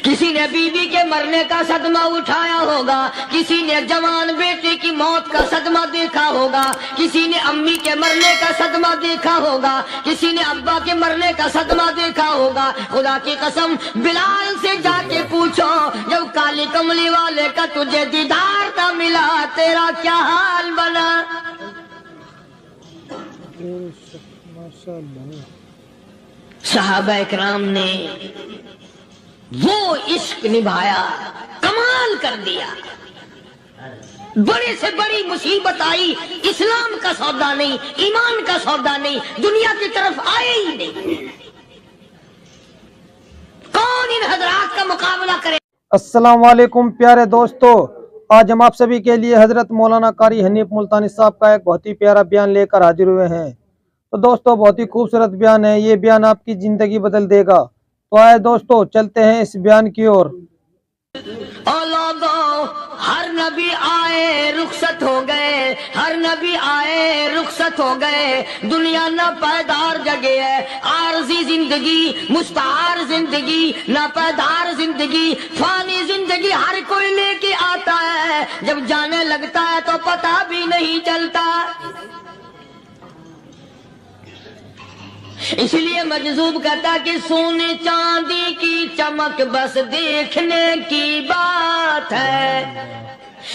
کسی نے بیوی کے مرنے کا صدمہ اٹھایا ہوگا، کسی نے جوان بیٹے کی موت کا صدمہ دیکھا ہوگا، کسی نے امی کے مرنے کا صدمہ دیکھا ہوگا، کسی نے ابا کے مرنے کا صدمہ دیکھا ہوگا۔ خدا کی قسم بلال سے جا کے پوچھو، جب کالی کملی والے کا تجھے دیدار نہ ملا تیرا کیا حال بنا؟ صحابہ اکرام نے وہ عشق نبھایا، کمال کر دیا۔ بڑے سے بڑی مصیبت آئی، اسلام کا سودا نہیں، ایمان کا سودا نہیں، دنیا کی طرف آئے ہی نہیں۔ کون ان حضرات کا مقابلہ کرے؟ السلام علیکم پیارے دوستو، آج ہم آپ سبھی کے لیے حضرت مولانا قاری حنیف ملتانی صاحب کا ایک بہت ہی پیارا بیان لے کر حاضر ہوئے ہیں۔ تو دوستو بہت ہی خوبصورت بیان ہے، یہ بیان آپ کی زندگی بدل دے گا۔ تو آئے دوستو چلتے ہیں اس بیان کی اور۔ ہر نبی آئے رخصت ہو گئے، ہر نبی آئے رخصت ہو گئے، دنیا نہ پائیدار جگہ ہے، عارضی زندگی، مستعار زندگی، نہ پائیدار زندگی، فانی زندگی ہر کوئی لے کے آتا ہے، جب جانے لگتا ہے تو پتہ بھی نہیں چلتا۔ اس لیے مجذوب کہتا کہ سونے چاندی کی چمک بس دیکھنے کی بات ہے،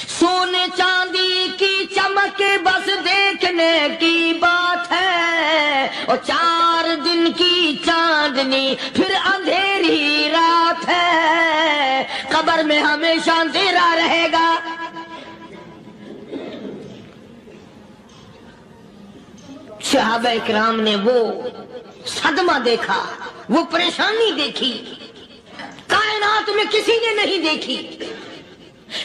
سونے چاندی کی چمک بس دیکھنے کی بات ہے، اور 4 دن کی چاندنی پھر اندھیری رات ہے، قبر میں ہمیشہ اندھیرا رہے گا۔ صحابہ اکرام نے وہ صدمہ دیکھا، وہ پریشانی دیکھی، کائنات میں کسی نے نہیں دیکھی۔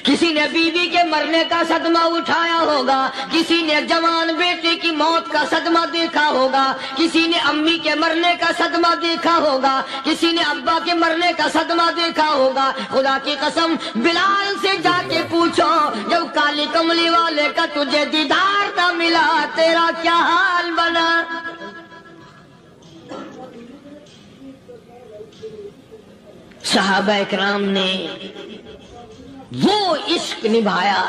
کسی نے بیوی کے مرنے کا صدمہ اٹھایا ہوگا، کسی نے جوان بیٹے کی موت کا صدمہ دیکھا ہوگا، کسی نے امی کے مرنے کا صدمہ دیکھا ہوگا، کسی نے ابا کے مرنے کا صدمہ دیکھا ہوگا۔ خدا کی قسم بلال سے جا کے پوچھو، جب کالی کملی والے کا تجھے دیدار نہ ملا تیرا کیا حال بنا؟ صحابہ اکرام نے وہ عشق نبھایا،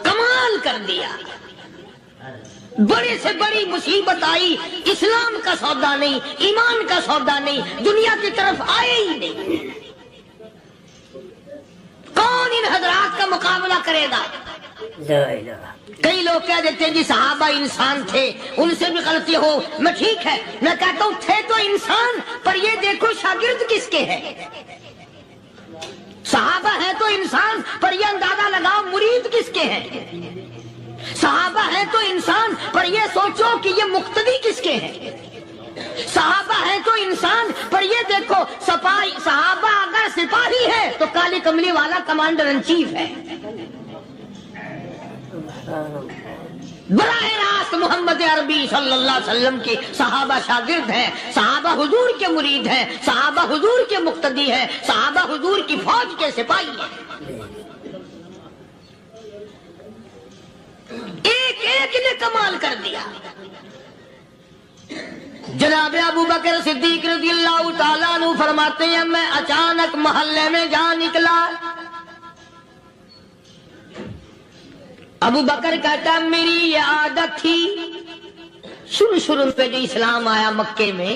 کمال کر دیا۔ بڑے سے بڑی مصیبت آئی، اسلام کا سودا نہیں، ایمان کا سودا نہیں، دنیا کی طرف آئے ہی نہیں۔ کون ان حضرات کا مقابلہ کرے گا؟ کئی لوگ کہہ دیتے ہیں جی صحابہ انسان تھے، ان سے بھی غلطی ہو، میں ٹھیک ہے، میں کہتا ہوں تھے تو انسان، پر یہ دیکھو شاگرد کس کے ہیں۔ صحابہ ہے تو انسان، پر یہ اندازہ لگاؤ مرید کس کے ہیں۔ صحابہ ہے تو انسان، پر یہ سوچو کہ یہ مقتدی کس کے ہیں۔ صحابہ ہے تو انسان، پر یہ دیکھو صحابہ اگر سپاہی ہے تو کالی کملی والا کمانڈر ان چیف ہے۔ براہ راست محمد عربی صلی اللہ علیہ وسلم کے صحابہ شاگرد ہیں، صحابہ حضور کے مرید ہیں، صحابہ حضور کے مقتدی ہیں، صحابہ حضور کی فوج کے سپاہی ہیں۔ ایک ایک نے کمال کر دیا۔ جناب ابو بکر صدیق رضی اللہ تعالیٰ عنہ فرماتے ہیں میں اچانک محلے میں جا نکلا۔ ابو بکر کہتا میری یہ عادت تھی، شروع پہ جو اسلام آیا مکے میں،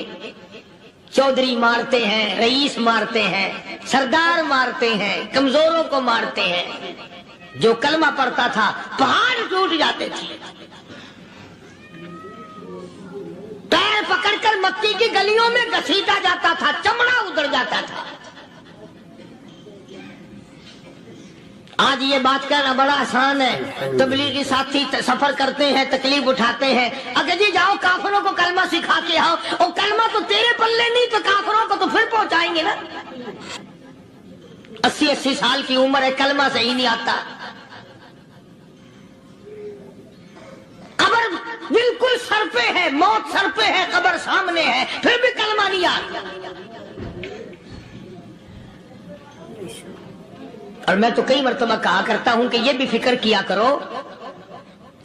چودھری مارتے ہیں، رئیس مارتے ہیں، سردار مارتے ہیں، کمزوروں کو مارتے ہیں، جو کلمہ پڑھتا تھا پہاڑ ٹوٹ جاتے تھے، پیر پکڑ کر مکی کی گلیوں میں گھسیٹا جاتا تھا، چمڑا ادھر جاتا تھا۔ آج یہ بات کہنا بڑا آسان ہے، تبلیغی ساتھی سفر کرتے ہیں، تکلیف اٹھاتے ہیں، اگر جی جاؤ کافروں کو کلمہ سکھا کے آؤ، اور کلمہ تو تیرے پلے نہیں تو کافروں کو تو پھر پہنچائیں گے نا۔ 80 سال کی عمر ہے، کلمہ صحیح نہیں آتا، قبر بالکل سر پہ ہے، موت سر پہ ہے، قبر سامنے ہے، پھر بھی کلمہ نہیں آتا۔ اور میں تو کئی مرتبہ کہا کرتا ہوں کہ یہ بھی فکر کیا کرو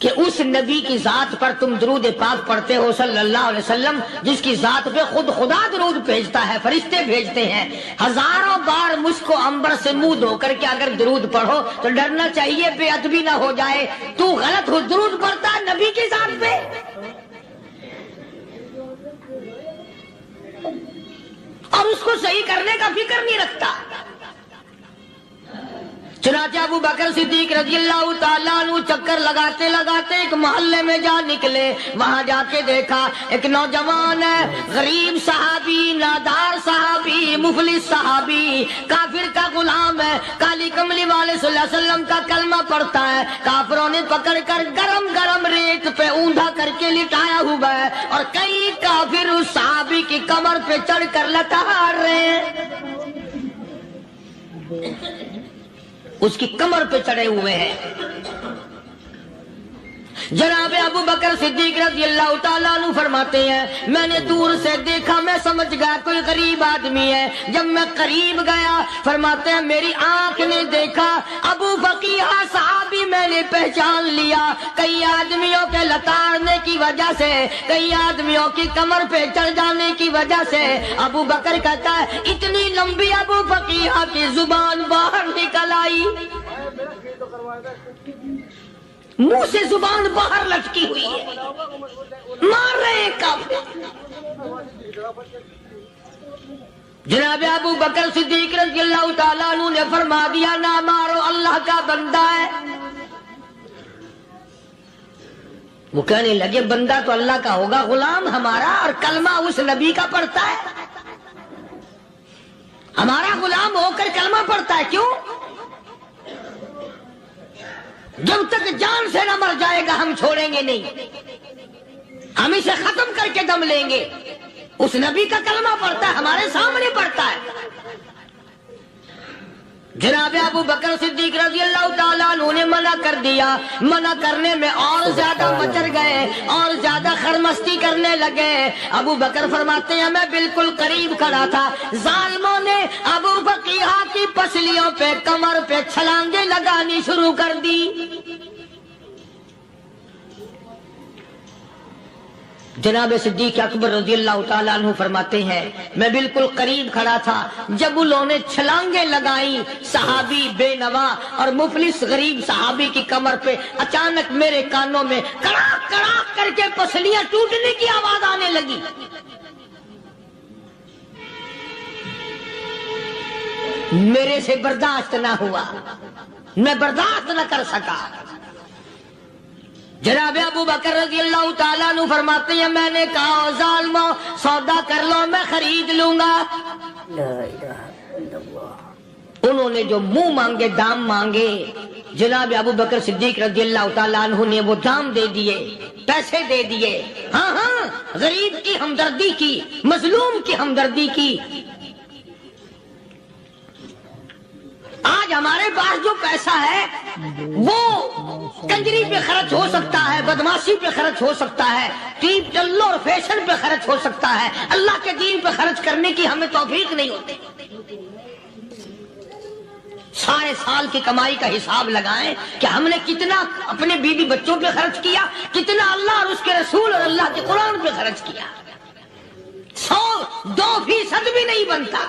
کہ اس نبی کی ذات پر تم درود پاک پڑھتے ہو صلی اللہ علیہ وسلم، جس کی ذات پہ خود خدا درود بھیجتا ہے، فرشتے بھیجتے ہیں، ہزاروں بار مجھ کو عنبر سے منہ دھو کر کے اگر درود پڑھو تو ڈرنا چاہیے بے ادبی نہ ہو جائے، تو غلط ہو درود پڑھتا ہے نبی کی ذات پہ، اور اس کو صحیح کرنے کا فکر نہیں رکھتا۔ چنانچہ ابو بکر صدیق رضی اللہ تعالیٰ عنہ چکر لگاتے لگاتے ایک محلے میں جا نکلے، وہاں جا کے دیکھا ایک نوجوان ہے، غریب صحابی، نادار صحابی، مفلس صحابی، کافر کا غلام ہے، کالی کملی والے صلی اللہ علیہ وسلم کا کلمہ پڑھتا ہے، کافروں نے پکڑ کر گرم گرم ریت پہ اوندا کر کے لٹایا ہوا ہے، اور کئی کافر اس صحابی کی کمر پہ چڑھ کر لٹار رہے ہیں، اس کی کمر پہ چڑھے ہوئے ہیں۔ جناب ابو بکر صدیق رضی اللہ تعالیٰ عنہ فرماتے ہیں میں نے دور سے دیکھا، میں سمجھ گیا کوئی غریب آدمی ہے، جب میں قریب گیا فرماتے ہیں میری آنکھ نے دیکھا ابو فقیہ صحابی، میں نے پہچان لیا، کئی آدمیوں کے لتاڑنے کی وجہ سے، کئی آدمیوں کی کمر پہ چڑھ جانے کی وجہ سے ابو بکر کہتا ہے اتنی لمبی ابو فقیہ کی زبان باہر نکل آئی، منہ سے زبان باہر لٹکی ہوئی ہے، مار رہے ہیں کافر۔ جناب ابو بکر صدیق رضی اللہ تعالیٰ عنہ نے فرما دیا نہ مارو، اللہ کا بندہ ہے۔ وہ کہنے لگے بندہ تو اللہ کا ہوگا، غلام ہمارا، اور کلمہ اس نبی کا پڑھتا ہے، ہمارا غلام ہو کر کلمہ پڑھتا ہے، کیوں؟ جب تک جان سے نہ مر جائے گا ہم چھوڑیں گے نہیں، ہم اسے ختم کر کے دم لیں گے، اس نبی کا کلمہ پڑھتا ہے، ہمارے سامنے پڑھتا ہے۔ جناب ابو بکر صدیق رضی اللہ تعالیٰ عنہ نے منع کر دیا، منع کرنے میں اور زیادہ مچر گئے اور زیادہ خرمستی کرنے لگے۔ ابو بکر فرماتے ہیں میں بالکل قریب کھڑا تھا، ظالموں نے ابو فقیہ کی پسلیوں پہ کمر پہ چھلانگیں لگانی شروع کر دی۔ جناب صدیق اکبر رضی اللہ تعالیٰ عنہ فرماتے ہیں میں بالکل قریب کھڑا تھا، جب انہوں نے چھلانگیں لگائیں صحابی بے نوا اور مفلس غریب صحابی کی کمر پہ، اچانک میرے کانوں میں کڑاک کڑاک کر کے پسلیاں ٹوٹنے کی آواز آنے لگی۔ میرے سے برداشت نہ ہوا، میں برداشت نہ کر سکا۔ جناب ابو بکر رضی اللہ تعالیٰ عنہ فرماتے ہیں میں نے کہا ظالموں سودا کر لو، میں خرید لوں گا۔ انہوں نے جو منہ مانگے دام مانگے، جناب ابو بکر صدیق رضی اللہ تعالیٰ عنہ نے وہ دام دے دیے، پیسے دے دیے۔ ہاں ہاں، غریب کی ہمدردی کی، مظلوم کی ہمدردی کی۔ آج ہمارے پاس جو پیسہ ہے وہ کنجری پہ خرچ ہو سکتا ہے، بدماشی پہ خرچ ہو سکتا ہے، ٹیپ ٹلو اور فیشن پہ خرچ ہو سکتا ہے، اللہ کے دین پہ خرچ کرنے کی ہمیں توفیق نہیں ہوتی۔ سارے سال کی کمائی کا حساب لگائیں کہ ہم نے کتنا اپنے بیوی بچوں پہ خرچ کیا، کتنا اللہ اور اس کے رسول اور اللہ کے قرآن پہ خرچ کیا، 100-2% بھی نہیں بنتا۔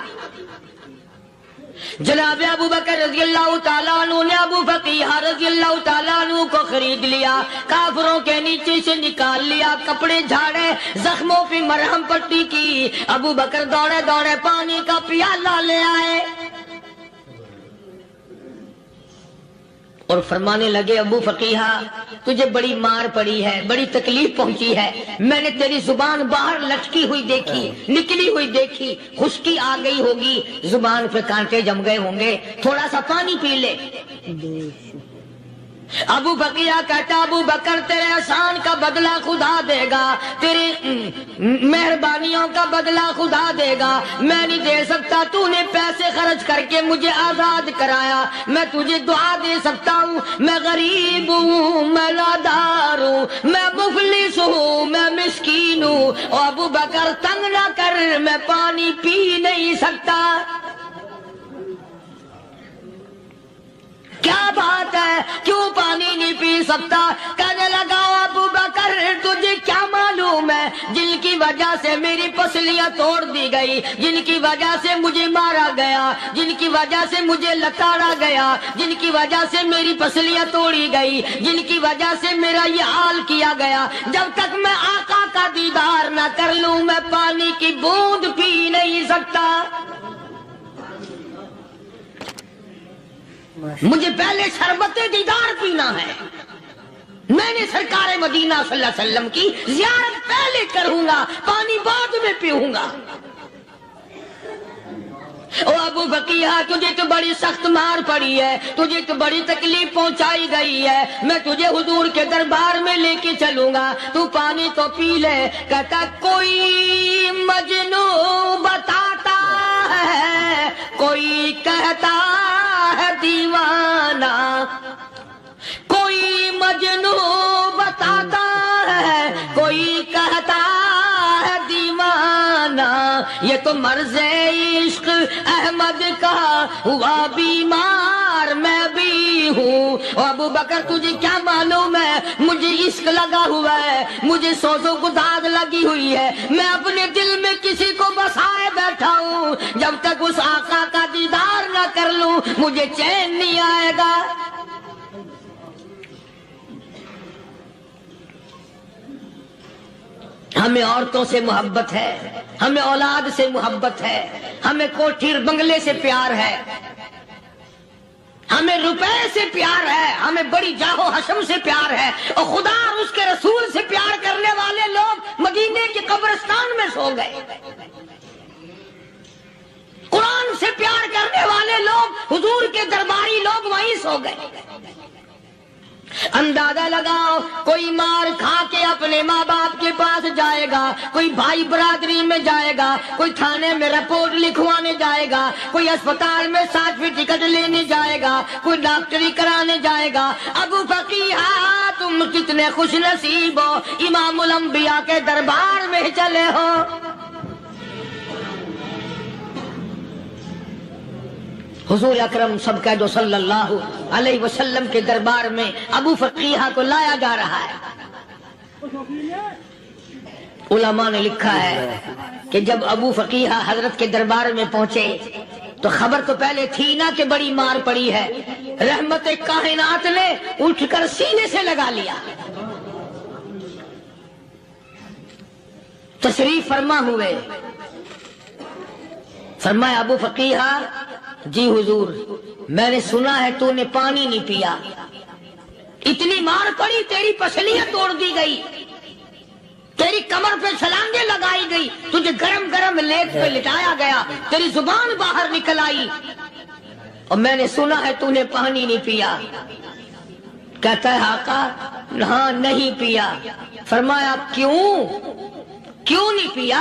جناب ابو بکر رضی اللہ تعالیٰ عنہ نے ابو فقیہ رضی اللہ تعالیٰ عنہ کو خرید لیا، کافروں کے نیچے سے نکال لیا، کپڑے جھاڑے، زخموں پہ مرہم پٹی کی۔ ابو بکر دوڑے دوڑے پانی کا پیالہ لے آئے اور فرمانے لگے ابو فقیہ تجھے بڑی مار پڑی ہے، بڑی تکلیف پہنچی ہے، میں نے تیری زبان باہر لٹکی ہوئی دیکھی، نکلی ہوئی دیکھی، خشکی آ گئی ہوگی، زبان پہ کانٹے جم گئے ہوں گے، تھوڑا سا پانی پی لے۔ ابو فقیہ کہتا ابو بکر تیرے احسان کا بدلہ خدا دے گا، تیری مہربانیوں کا بدلہ خدا دے گا، میں نہیں دے سکتا، تو نے پیسے خرچ کر کے مجھے آزاد کرایا، میں تجھے دعا دے سکتا ہوں، میں غریب ہوں، میں نادار ہوں، میں مفلس ہوں، میں مسکین ہوں، اور ابو بکر تنگ نہ کر، میں پانی پی نہیں سکتا۔ کیا بات ہے، کیوں پانی نہیں پی سکتا؟ کہنے لگا وجہ سے میری پسلیاں توڑ دی گئی، جن کی وجہ سے مجھے مارا گیا، جن کی وجہ سے مجھے لتاڑا گیا، جن کی وجہ سے میری پسلیاں توڑی گئی، جن کی وجہ سے میرا یہ حال کیا گیا، جب تک میں آقا کا دیدار نہ کر لوں میں پانی کی بوند پی نہیں سکتا۔ مجھے پہلے شربت دیدار پینا ہے، میں نے سرکار مدینہ صلی اللہ علیہ وسلم کی زیارت پہلے کروں گا، پانی بعد میں پیوں گا۔ او ابو بقیہ تجھے تو بڑی سخت مار پڑی ہے، تجھے تو بڑی تکلیف پہنچائی گئی ہے، میں تجھے حضور کے دربار میں لے کے چلوں گا، تو پانی تو پی لے۔ کہتا کوئی مجنون بتاتا ہے، کوئی کہتا ہے دیوانہ، کوئی مجنون بتاتا ہے، کوئی کہتا ہے دیوانہ، یہ تو مرض عشق احمد کا ہوا بیمار میں بھی ہوں۔ ابو بکر تجھے کیا معلوم ہے، مجھے عشق لگا ہوا ہے، مجھے سوزوں کو داغ لگی ہوئی ہے، میں اپنے دل میں کسی کو بسائے بیٹھا ہوں، جب تک اس آقا کا دیدار نہ کر لوں مجھے چین نہیں آئے گا۔ ہمیں عورتوں سے محبت ہے، ہمیں اولاد سے محبت ہے، ہمیں کوٹھی بنگلے سے پیار ہے، ہمیں روپے سے پیار ہے، ہمیں بڑی جاہ و حشم سے پیار ہے، اور خدا اور اس کے رسول سے پیار کرنے والے لوگ مدینے کے قبرستان میں سو گئے، قرآن سے پیار کرنے والے لوگ حضور کے درباری لوگ وہیں سو گئے۔ اندازہ لگاؤ، کوئی مار کھا کے اپنے ماں باپ کے پاس جائے گا، کوئی بھائی برادری میں جائے گا، کوئی تھانے میں رپورٹ لکھوانے جائے گا، کوئی اسپتال میں سرٹیفکیٹ لینے جائے گا، کوئی ڈاکٹری کرانے جائے گا۔ ابو فقیہ تم کتنے خوش نصیب ہو، امام الانبیاء کے دربار میں چلے ہو۔ حضور اکرم سب کہہ دو صلی اللہ علیہ وسلم کے دربار میں ابو فقیہ کو لایا جا رہا ہے۔ علماء نے لکھا ہے کہ جب ابو فقیہ حضرت کے دربار میں پہنچے تو خبر تو پہلے تھی نا کہ بڑی مار پڑی ہے، رحمت کائنات نے اٹھ کر سینے سے لگا لیا، تشریف فرما ہوئے، فرمایا ابو فقیہ جی حضور میں نے سنا ہے تو نے پانی نہیں پیا، اتنی مار پڑی تیری پسلیاں توڑ دی گئی، تیری کمر پہ چھلانگیں لگائی گئی، تجھے گرم گرم لیپ پہ لٹایا گیا، تیری زبان باہر نکل آئی، اور میں نے سنا ہے تو نے پانی نہیں پیا۔ کہتا ہے آقا ہاں نہیں پیا۔ فرمایا کیوں نہیں پیا؟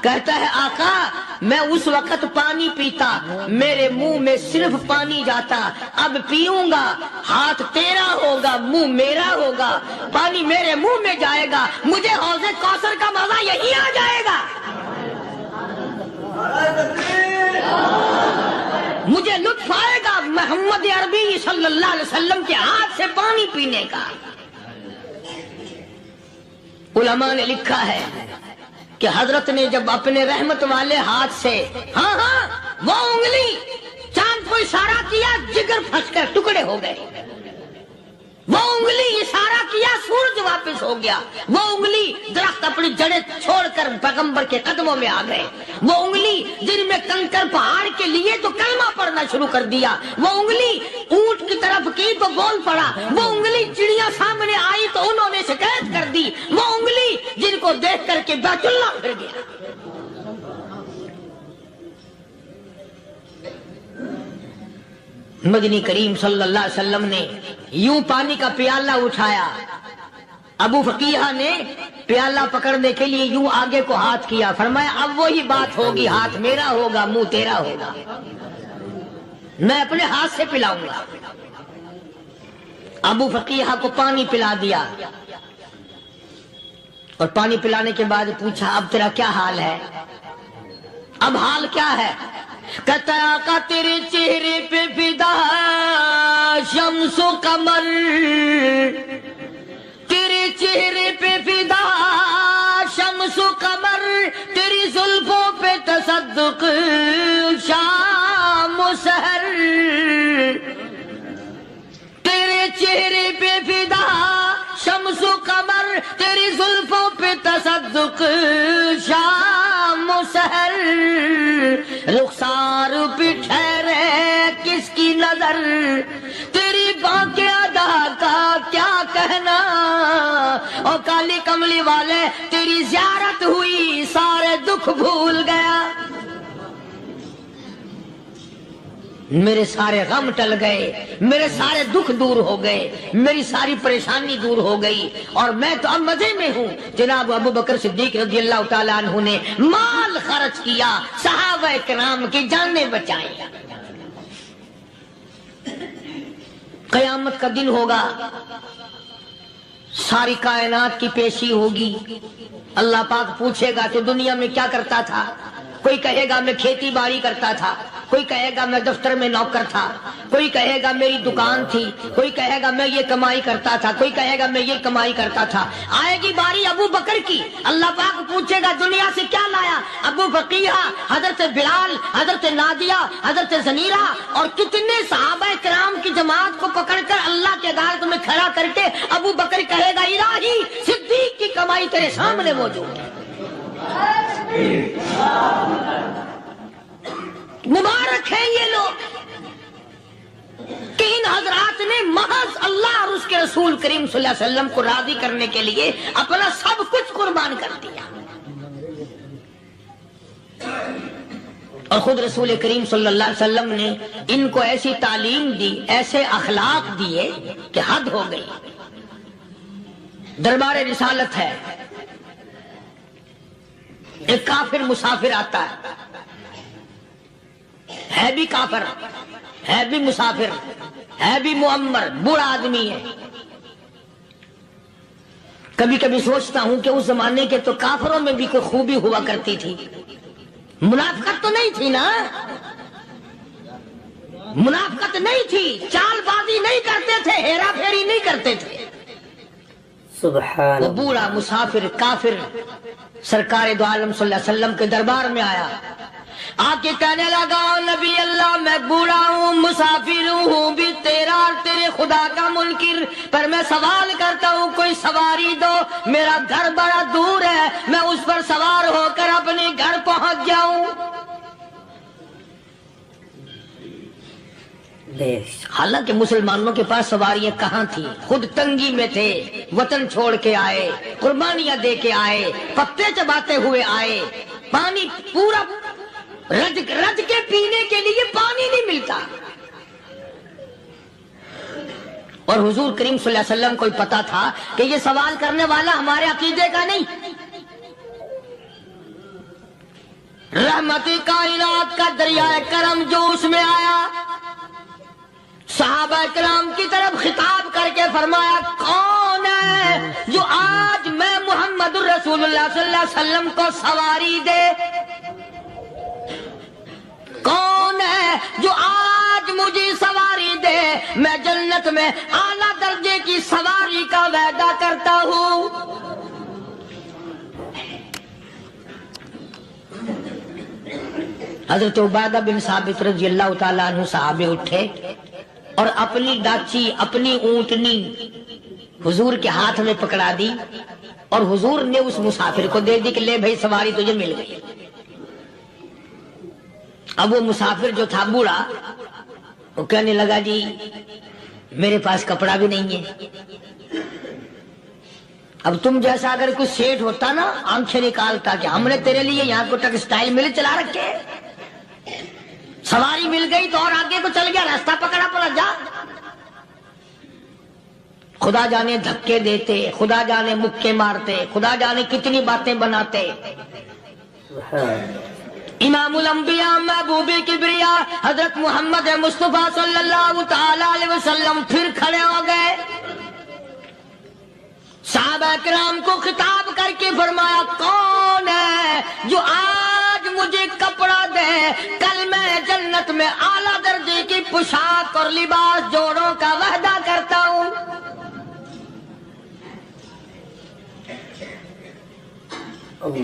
کہتا ہے آقا میں اس وقت پانی پیتا میرے منہ میں صرف پانی جاتا، اب پیوں گا ہاتھ تیرا ہوگا منہ میرا ہوگا، پانی میرے منہ میں جائے گا، مجھے حوض کوثر کا مزہ یہی آ جائے گا، مجھے لطف آئے گا محمد عربی صلی اللہ علیہ وسلم کے ہاتھ سے پانی پینے کا۔ علماء نے لکھا ہے کہ حضرت نے جب اپنے رحمت والے ہاتھ سے ہاں وہ انگلی چاند کو اشارہ کیا، جگر پھنس کر ٹکڑے ہو گئے، وہ انگلی اشارہ کیا سورج واپس ہو گیا، وہ انگلی درخت اپنی جڑیں چھوڑ کر پیغمبر کے قدموں میں آ گئے، وہ انگلی جن میں کنکر پہاڑ کے لیے تو کلمہ پڑھنا شروع کر دیا، وہ انگلی اونٹ کی طرف کی تو بول پڑا، وہ انگلی چڑیاں سامنے آئی تو انہوں نے شکایت کر دی، وہ انگلی جن کو دیکھ کر کے بیت اللہ پھر گیا۔ مدنی کریم صلی اللہ علیہ وسلم نے یوں پانی کا پیالہ اٹھایا، ابو فقیہ نے پیالہ پکڑنے کے لیے یوں آگے کو ہاتھ کیا، فرمایا اب وہی بات ہوگی، ہاتھ میرا ہوگا منہ تیرا ہوگا، میں اپنے ہاتھ سے پلاؤں گا۔ ابو فقیہ کو پانی پلا دیا، اور پانی پلانے کے بعد پوچھا اب تیرا کیا حال ہے، اب حال کیا ہے؟ کہتا ہے آقا تیرے چہرے پہ فدا شمس و قمر، تیرے چہرے پہ فدا شمس و قمر، تصدق شام و سحر، تیرے چہرے پہ فدا شمس و قمر، تیری زلفوں پہ تصدق شام و سحر، رخسار پہ ٹھہرے کس کی نظر، تیری بانکے ادا کا کیا کہنا، اور کالی کملی والے تیری زیارت ہوئی سارے دکھ بھول گیا، میرے سارے غم ٹل گئے، میرے سارے دکھ دور ہو گئے، میری ساری پریشانی دور ہو گئی، اور میں تو اب مزے میں ہوں۔ جناب ابو بکر صدیق رضی اللہ تعالیٰ عنہ نے مال خرچ کیا، صحابہ کرام کی جانیں بچائیں۔ قیامت کا دن ہوگا، ساری کائنات کی پیشی ہوگی، اللہ پاک پوچھے گا تو دنیا میں کیا کرتا تھا؟ کوئی کہے گا میں کھیتی باڑی کرتا تھا، کوئی کہے گا میں دفتر میں نوکر تھا، کوئی کہے گا میری دکان تھی، کوئی کہے گا میں یہ کمائی کرتا تھا، کوئی کہے گا میں یہ کمائی کرتا تھا۔ آئے گی باری ابو بکر کی، اللہ پاک پوچھے گا دنیا سے کیا لایا؟ ابو بقیہ، حضرت بلال، حضرت نادیہ، حضرت زنیرہ اور کتنے صحابہ کرام کی جماعت کو پکڑ کر اللہ کے عدالت میں کھڑا کر کے ابو بکر کہے گا الہی صدیق کی کمائی تیرے سامنے موجود ہے۔ مبارک ہیں یہ لوگ کہ ان حضرات نے محض اللہ اور اس کے رسول کریم صلی اللہ علیہ وسلم کو راضی کرنے کے لیے اپنا سب کچھ قربان کر دیا، اور خود رسول کریم صلی اللہ علیہ وسلم نے ان کو ایسی تعلیم دی، ایسے اخلاق دیے کہ حد ہو گئی۔ دربار رسالت ہے، ایک کافر مسافر آتا ہے بھی کافر، ہے بھی مسافر، ہے بھی معمر، بوڑھا آدمی ہے۔ کبھی کبھی سوچتا ہوں کہ اس زمانے کے تو کافروں میں بھی کوئی خوبی ہوا کرتی تھی، منافقت تو نہیں تھی نا، منافقت نہیں تھی، چال بازی نہیں کرتے تھے، ہیرا پھیری نہیں کرتے تھے۔ وہ بوڑھا مسافر کافر سرکار دو عالم صلی اللہ علیہ وسلم کے دربار میں آیا، آ کے کہنے لگا نبی اللہ میں بوڑھا ہوں، مسافر ہوں بھی تیرا اور تیرے خدا کا منکر، پر میں سوال کرتا ہوں کوئی سواری دو، میرا گھر بڑا دور ہے، میں اس پر سوار ہو کر اپنے گھر پہنچ جاؤں۔ حالانکہ مسلمانوں کے پاس سواریاں کہاں تھی، خود تنگی میں تھے، وطن چھوڑ کے آئے، قربانیاں دے کے آئے، پتے چباتے ہوئے آئے، پانی پورا رج کے پینے کے لیے پانی نہیں ملتا، اور حضور کریم صلی اللہ علیہ وسلم کو پتا تھا کہ یہ سوال کرنے والا ہمارے عقیدے کا نہیں، رحمت کائنات کا دریائے کرم جوش میں آیا، صحابہ کرام کی طرف خطاب کر کے فرمایا کون ہے جو آج میں محمد الرسول اللہ صلی اللہ علیہ وسلم کو سواری دے، کون ہے جو آج مجھے سواری دے، میں جنت میں اعلیٰ درجے کی سواری کا وعدہ کرتا ہوں۔ حضرت عبادہ بن ثابت رضی اللہ تعالیٰ عنہ صحابے اٹھے اور اپنی ڈاچی، اپنی اونٹنی حضور کے ہاتھ میں پکڑا دی، اور حضور نے اس مسافر کو دے دی کہ لے بھائی سواری تجھے مل گئی۔ اب وہ مسافر جو تھا بوڑھا، وہ کہنے لگا جی میرے پاس کپڑا بھی نہیں ہے، اب تم جیسا اگر کوئی سیٹ ہوتا نا آنکھیں نکالتا کہ ہم نے تیرے لیے یہاں کو ٹیکسٹائل مل چلا رکھے، سواری مل گئی تو اور آگے کو چل گیا، راستہ پکڑا پڑا جا۔ خدا جانے دھکے دیتے، خدا جانے مکے مارتے، خدا جانے کتنی باتیں بناتے۔ امام الانبیاء محبوب کبریا حضرت محمد مصطفیٰ صلی اللہ تعالی علیہ وسلم پھر کھڑے ہو گئے، صحابہ کرام کو خطاب کر کے فرمایا کون ہے جو آج مجھے کپڑا دے، کل میں جنت میں اعلیٰ درجے کی پوشاک اور لباس جوڑوں کا وعدہ کرتا ہوں۔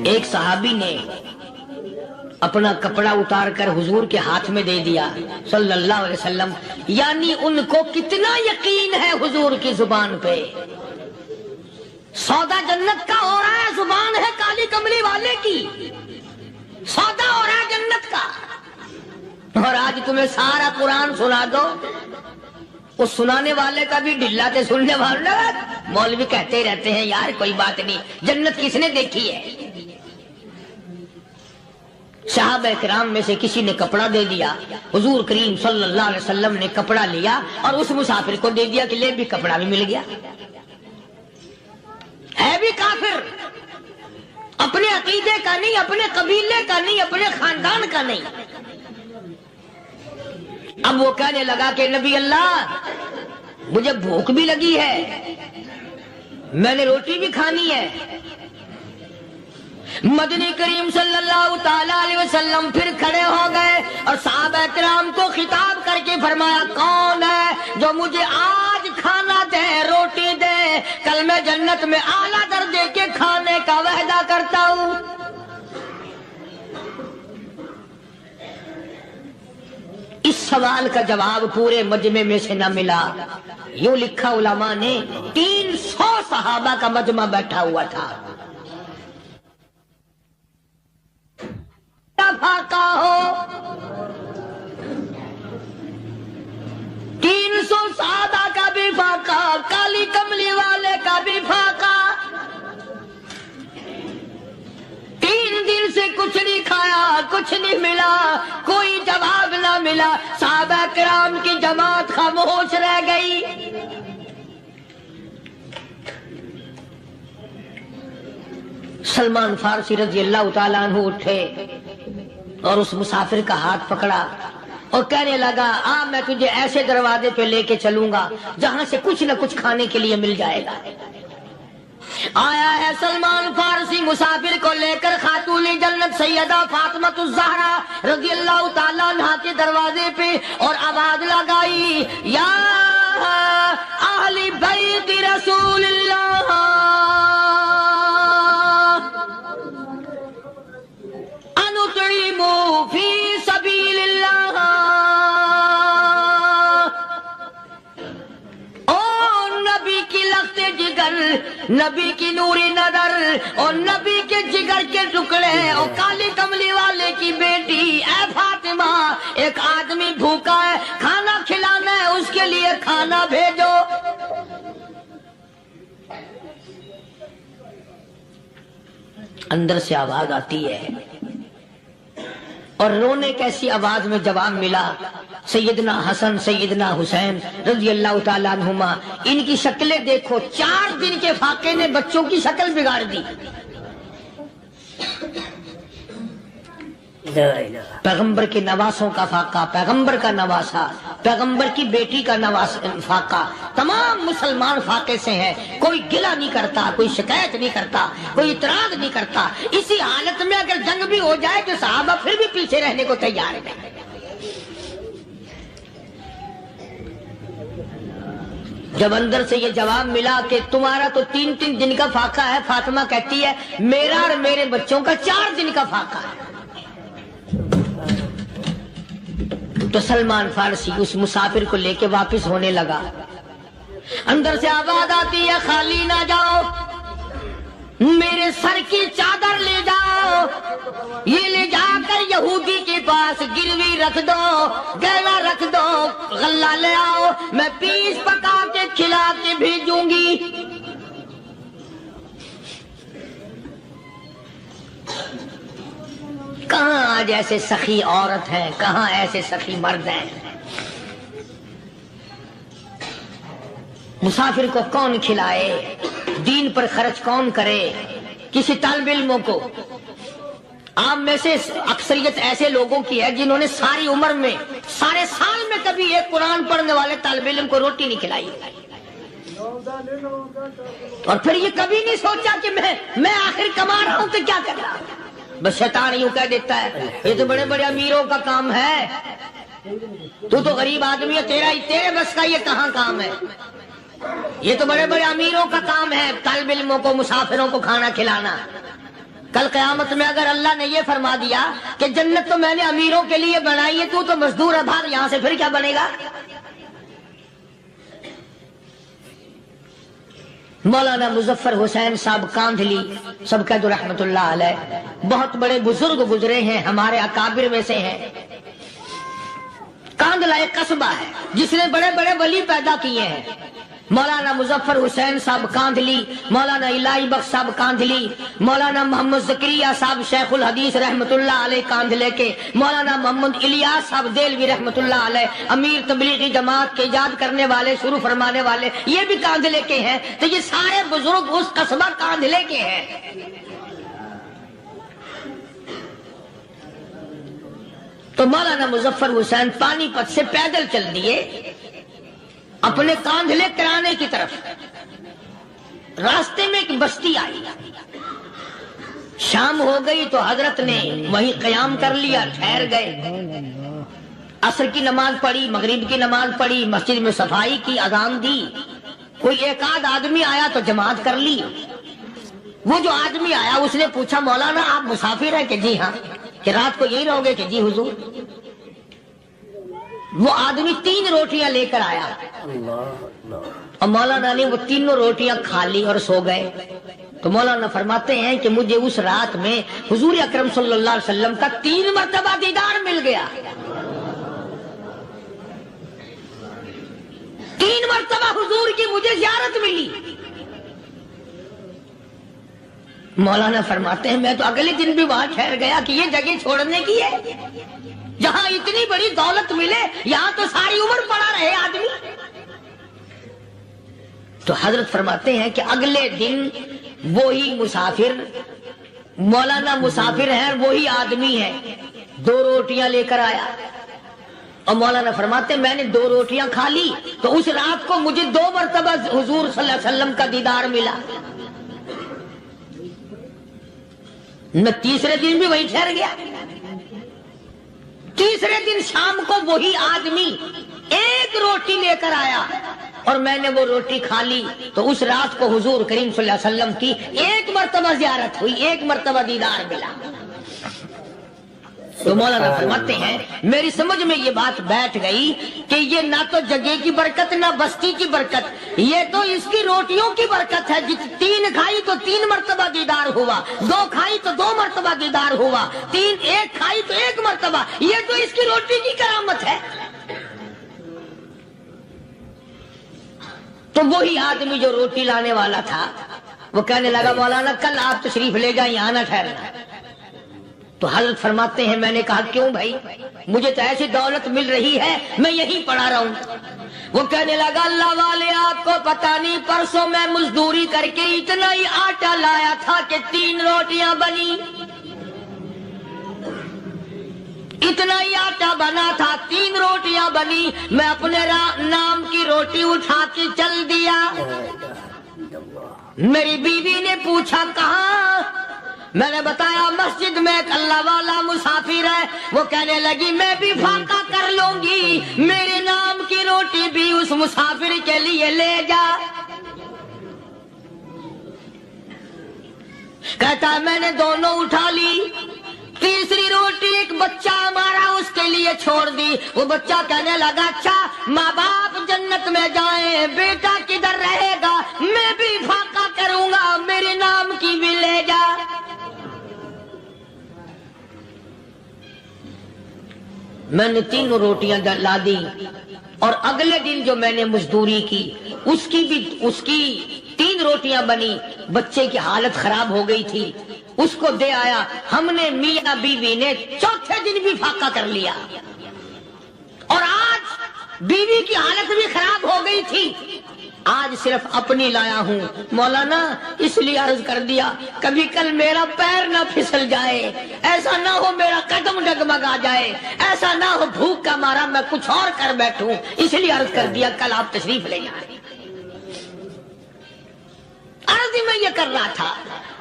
ایک صحابی نے اپنا کپڑا اتار کر حضور کے ہاتھ میں دے دیا صلی اللہ علیہ وسلم. یعنی ان کو کتنا یقین ہے حضور کی زبان پہ. سودا جنت کا ہو رہا ہے، زبان ہے کالی کملی والے کی، سودا ہو رہا ہے جنت کا. اور آج تمہیں سارا قرآن سنا دو، اس سنانے والے کا بھی ڈھلا تھے، سننے والے مولوی کہتے رہتے ہیں یار کوئی بات نہیں، جنت کس نے دیکھی ہے. صحابہ کرام میں سے کسی نے کپڑا دے دیا، حضور کریم صلی اللہ علیہ وسلم نے کپڑا لیا اور اس مسافر کو دے دیا کہ لے بھی کپڑا بھی مل گیا. ہے بھی کافر، اپنے عقیدے کا نہیں، اپنے قبیلے کا نہیں، اپنے خاندان کا نہیں. اب وہ کہنے لگا کہ نبی اللہ مجھے بھوک بھی لگی ہے، میں نے روٹی بھی کھانی ہے. مدنی کریم صلی اللہ تعالی علیہ وسلم پھر کھڑے ہو گئے اور صحابہ کرام کو خطاب کر کے فرمایا کون ہے جو مجھے آج کھانا دے، روٹی دے، کل میں جنت میں اعلیٰ درجے کے کھانے کا وعدہ کرتا ہوں. اس سوال کا جواب پورے مجمع میں سے نہ ملا. یوں لکھا علماء نے 300 صحابہ کا مجمع بیٹھا ہوا تھا. فاقہ ہو 300 صحابہ کا بھی فاقہ، کالی کملی والے کا بھی فاقہ. 3 دن سے کچھ نہیں کھایا، کچھ نہیں ملا، کوئی جواب نہ ملا. صحابہ کرام کی جماعت خاموش رہ گئی. سلمان فارسی رضی اللہ تعالیٰ عنہ اٹھے اور اس مسافر کا ہاتھ پکڑا اور کہنے لگا میں تجھے ایسے دروازے پہ لے کے چلوں گا جہاں سے کچھ نہ کچھ کھانے کے لیے مل جائے گا. آیا ہے سلمان فارسی مسافر کو لے کر خاتون جنت سیدہ فاطمہ الزہرا رضی اللہ تعالیٰ عنہا کے دروازے پہ اور آواز لگائی یا اہل بیت رسول اللہ انطعموا فی سبیل اللہ. نبی کی لخت جگر، نبی کی نوری نظر اور نبی کے جگر کے ٹکڑے اور کالی کملی والے کی بیٹی اے فاطمہ، ایک آدمی بھوکا ہے، کھانا کھلانا ہے، اس کے لیے کھانا بھیجو. اندر سے آواز آتی ہے اور رونے کیسی آواز میں جواب ملا. سیدنا حسن سیدنا حسین رضی اللہ تعالیٰ عنہما، ان کی شکلیں دیکھو، 4 دن کے فاقے نے بچوں کی شکل بگاڑ دی. پیغمبر کے نواسوں کا فاقہ، پیغمبر کا نواسا، پیغمبر کی بیٹی کا فاقہ، تمام مسلمان فاقے سے ہیں. کوئی گلہ نہیں کرتا، کوئی شکایت نہیں کرتا، کوئی اعتراض نہیں کرتا. اسی حالت میں اگر جنگ بھی ہو جائے تو صحابہ پھر بھی پیچھے رہنے کو تیار ہیں. جب اندر سے یہ جواب ملا کہ تمہارا تو 3 دن کا فاقہ ہے، فاطمہ کہتی ہے میرا اور میرے بچوں کا 4 دن کا فاقہ ہے. تو سلمان فارسی اس مسافر کو لے کے واپس ہونے لگا. اندر سے آواز آتی ہے خالی نہ جاؤ، میرے سر کی چادر لے جاؤ، یہ لے جا کر یہودی کے پاس گروی رکھ دو، گہنا رکھ دو، غلہ لے آؤ، میں پیس پکا کے کھلا کے بھیجوں گی. کہاں آج ایسے سخی عورت ہیں، کہاں ایسے سخی مرد ہیں. مسافر کو کون کھلائے، دین پر خرچ کون کرے. کسی طالب علموں کو، عام میں سے اکثریت ایسے لوگوں کی ہے جنہوں نے ساری عمر میں، سارے سال میں کبھی ایک قرآن پڑھنے والے طالب علم کو روٹی نہیں کھلائی. اور پھر یہ کبھی نہیں سوچا کہ میں آخر کما رہا ہوں تو کیا کر رہا ہوں. بس شیطان یوں کہہ دیتا ہے یہ تو بڑے بڑے امیروں کا کام ہے، تو غریب آدمی ہے، تیرے بس کا یہ کہاں کام ہے. یہ تو بڑے بڑے امیروں کا کام ہے طالب علموں کو، مسافروں کو کھانا کھلانا. کل قیامت میں اگر اللہ نے یہ فرما دیا کہ جنت تو میں نے امیروں کے لیے بنائی ہے، تو مزدور ہے، بھاگ یہاں سے، پھر کیا بنے گا؟ مولانا مظفر حسین صاحب کاندھلی سب کا جو رحمت اللہ علیہ، بہت بڑے بزرگ گزرے ہیں، ہمارے اکابر میں سے ہیں۔ کاندھلا ایک قصبہ ہے جس نے بڑے بڑے ولی پیدا کیے ہیں۔ مولانا مظفر حسین صاحب کاندھلی، مولانا الہی بخش صاحب کاندھلی، مولانا محمد زکریا صاحب شیخ الحدیث رحمت اللہ علیہ کاندھلے کے، مولانا محمد الیاس صاحب دہلوی رحمت اللہ علیہ امیر تبلیغی جماعت کے ایجاد کرنے والے، شروع فرمانے والے، یہ بھی کاندھلے کے ہیں۔ تو یہ سارے بزرگ اس قصبہ کاندھلے کے ہیں۔ تو مولانا مظفر حسین پانی پت سے پیدل چل دیے اپنے کاندھلے کرانے کی طرف۔ راستے میں ایک بستی آئی، شام ہو گئی تو حضرت نے وہیں قیام کر لیا، ٹھہر گئے، عصر کی نماز پڑھی، مغرب کی نماز پڑھی، مسجد میں صفائی کی، اذان دی، کوئی ایک آدھ آدمی آیا تو جماعت کر لی۔ وہ جو آدمی آیا اس نے پوچھا مولانا آپ مسافر ہیں؟ کہ جی ہاں۔ کہ رات کو یہی رہو گے؟ کہ جی حضور۔ وہ آدمی 3 روٹیاں لے کر آیا اور مولانا نے وہ تینوں روٹیاں کھا لی اور سو گئے۔ تو مولانا فرماتے ہیں کہ مجھے اس رات میں حضور اکرم صلی اللہ علیہ وسلم کا 3 مرتبہ دیدار مل گیا۔ 3 مرتبہ حضور کی مجھے زیارت ملی۔ مولانا فرماتے ہیں میں تو اگلے دن بھی وہاں ٹھہر گیا کہ یہ جگہ چھوڑنے کی ہے، جہاں اتنی بڑی دولت ملے یہاں تو ساری عمر پڑا رہے آدمی۔ تو حضرت فرماتے ہیں کہ اگلے دن وہی مسافر، مولانا مسافر ہیں، وہی آدمی ہے، 2 روٹیاں لے کر آیا اور مولانا فرماتے ہیں میں نے 2 روٹیاں کھا لی تو اس رات کو مجھے 2 مرتبہ حضور صلی اللہ علیہ وسلم کا دیدار ملا۔ میں تیسرے دن بھی وہی ٹھہر گیا۔ تیسرے دن شام کو وہی آدمی 1 روٹی لے کر آیا اور میں نے وہ روٹی کھا لی تو اس رات کو حضور کریم صلی اللہ علیہ وسلم کی 1 مرتبہ زیارت ہوئی، 1 مرتبہ دیدار ملا۔ تو مولانا فرماتے ہیں میری سمجھ میں یہ بات بیٹھ گئی کہ یہ نہ تو جگہ کی برکت نہ بستی کی برکت، یہ تو اس کی روٹیوں کی برکت ہے۔ 3 کھائی تو 3 مرتبہ دیدار ہوا، 2 کھائی تو 2 مرتبہ دیدار ہوا، 1 کھائی تو 1 مرتبہ، یہ تو اس کی روٹی کی کرامت ہے۔ تو وہی آدمی جو روٹی لانے والا تھا وہ کہنے لگا مولانا کل آپ تشریف لے جائیں، یہاں نہ ٹھہرنا۔ تو حضرت فرماتے ہیں میں نے کہا کیوں بھائی، مجھے تو ایسی دولت مل رہی ہے میں یہیں پڑا رہا ہوں۔ وہ کہنے لگا اللہ والے آپ کو پتہ نہیں، پرسوں میں مزدوری کر کے اتنا ہی آٹا لایا تھا کہ 3 روٹیاں بنی، اتنا ہی آٹا بنا تھا، 3 روٹیاں بنی، میں اپنے نام کی روٹی اٹھا کے چل دیا۔ میری بیوی نے پوچھا کہاں؟ میں نے بتایا مسجد میں ایک اللہ والا مسافر ہے۔ وہ کہنے لگی میں بھی فاقہ کر لوں گی، میرے نام کی روٹی بھی اس مسافر کے لیے لے جا۔ کہتا ہے میں نے دونوں اٹھا لی، تیسری روٹی ایک بچہ ہمارا اس کے لیے چھوڑ دی۔ وہ بچہ کہنے لگا اچھا ماں باپ جنت میں جائیں، بیٹا کدھر رہے گا، میں بھی فاقہ کروں گا، میرے نام کی بھی لے جا۔ میں نے 3 روٹیاں لا دی اور اگلے دن جو میں نے مزدوری کی اس کی 3 روٹیاں بنی، بچے کی حالت خراب ہو گئی تھی، اس کو دے آیا۔ ہم نے میاں بیوی نے چوتھے دن بھی فاقہ کر لیا اور آج بیوی کی حالت بھی خراب ہو گئی تھی، آج صرف اپنی لایا ہوں۔ مولانا اس لیے عرض کر دیا کبھی کل میرا پیر نہ پھسل جائے، ایسا نہ ہو میرا قدم ڈگمگا جائے، ایسا نہ ہو بھوک کا مارا میں کچھ اور کر بیٹھوں، اس لیے عرض کر دیا کل آپ تشریف لے جائیں۔ عرض میں یہ کر رہا تھا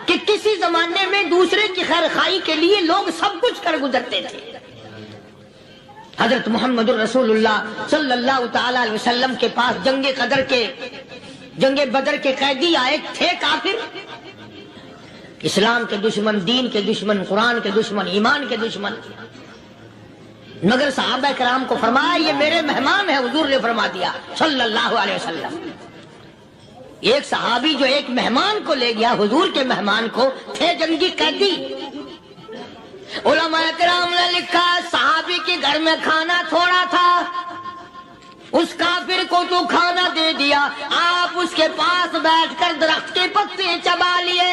کہ کسی زمانے میں دوسرے کی خیر خواہی کے لیے لوگ سب کچھ کر گزرتے تھے۔ حضرت محمد رسول اللہ صلی اللہ تعالی علیہ وسلم کے پاس جنگ بدر کے قیدی آئے تھے کافر، اسلام کے دشمن، دین کے دشمن، قرآن کے دشمن، ایمان کے دشمن، مگر صحابہ کرام کو فرمایا یہ میرے مہمان ہیں. حضور نے فرما دیا صلی اللہ علیہ وسلم. ایک صحابی جو ایک مہمان کو لے گیا، حضور کے مہمان کو، تھے جنگی قیدی. علماء کرام نے لکھا صحابی کے گھر میں کھانا تھوڑا تھا، اس کافر کو تو کھانا دے دیا، آپ اس کے پاس بیٹھ کر درخت کے پتے چبا لیے.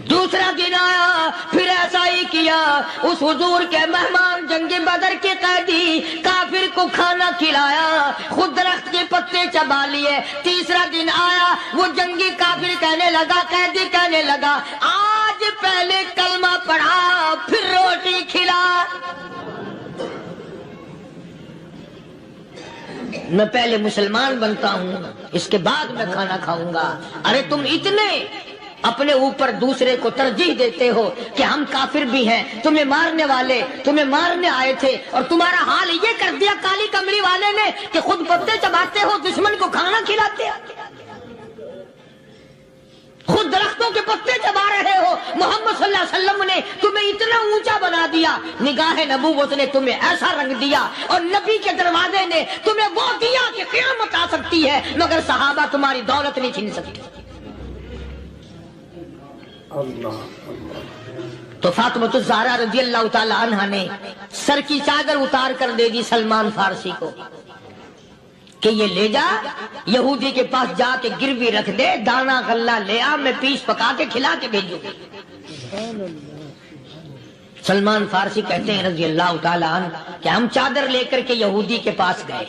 دوسرا دن آیا، پھر ایسا ہی کیا. اس حضور کے مہمان جنگ بدر کے قیدی کافر کو کھانا کھلایا، خود درخت کے پتے چبا لیے. تیسرا دن آیا، وہ جنگی کافر کہنے لگا، قیدی کہنے لگا آج پہلے کلمہ پڑھا پھر روٹی کھلا. میں پہلے مسلمان بنتا ہوں، اس کے بعد میں کھانا کھاؤں گا. ارے تم اتنے اپنے اوپر دوسرے کو ترجیح دیتے ہو کہ ہم کافر بھی ہیں، تمہیں مارنے والے تمہیں مارنے آئے تھے، اور تمہارا حال یہ کر دیا کالی کملی والے نے کہ خود پتے چباتے ہو، دشمن کو کھانا کھلاتے ہو، خود درختوں کے پتے چبا رہے ہو. محمد صلی اللہ علیہ وسلم نے تمہیں اتنا اونچا بنا دیا، نگاہ نبوت نے تمہیں ایسا رنگ دیا، اور نبی کے دروازے نے تمہیں وہ دیا کہ قیامت آ سکتی ہے، مگر صحابہ تمہاری دولت نہیں چھین سکتے. تو فاطمہ الزہرا رضی اللہ تعالی عنہا نے سر کی چادر اتار کر دے دی سلمان فارسی کو کہ یہ لے جا، یہودی کے پاس جا کے گروی رکھ دے، دانا غلہ لے آ، میں پیس پکا کے کھلا کے بھیجوں. سلمان فارسی کہتے ہیں رضی اللہ تعالی عنہ کہ ہم چادر لے کر کے یہودی کے پاس گئے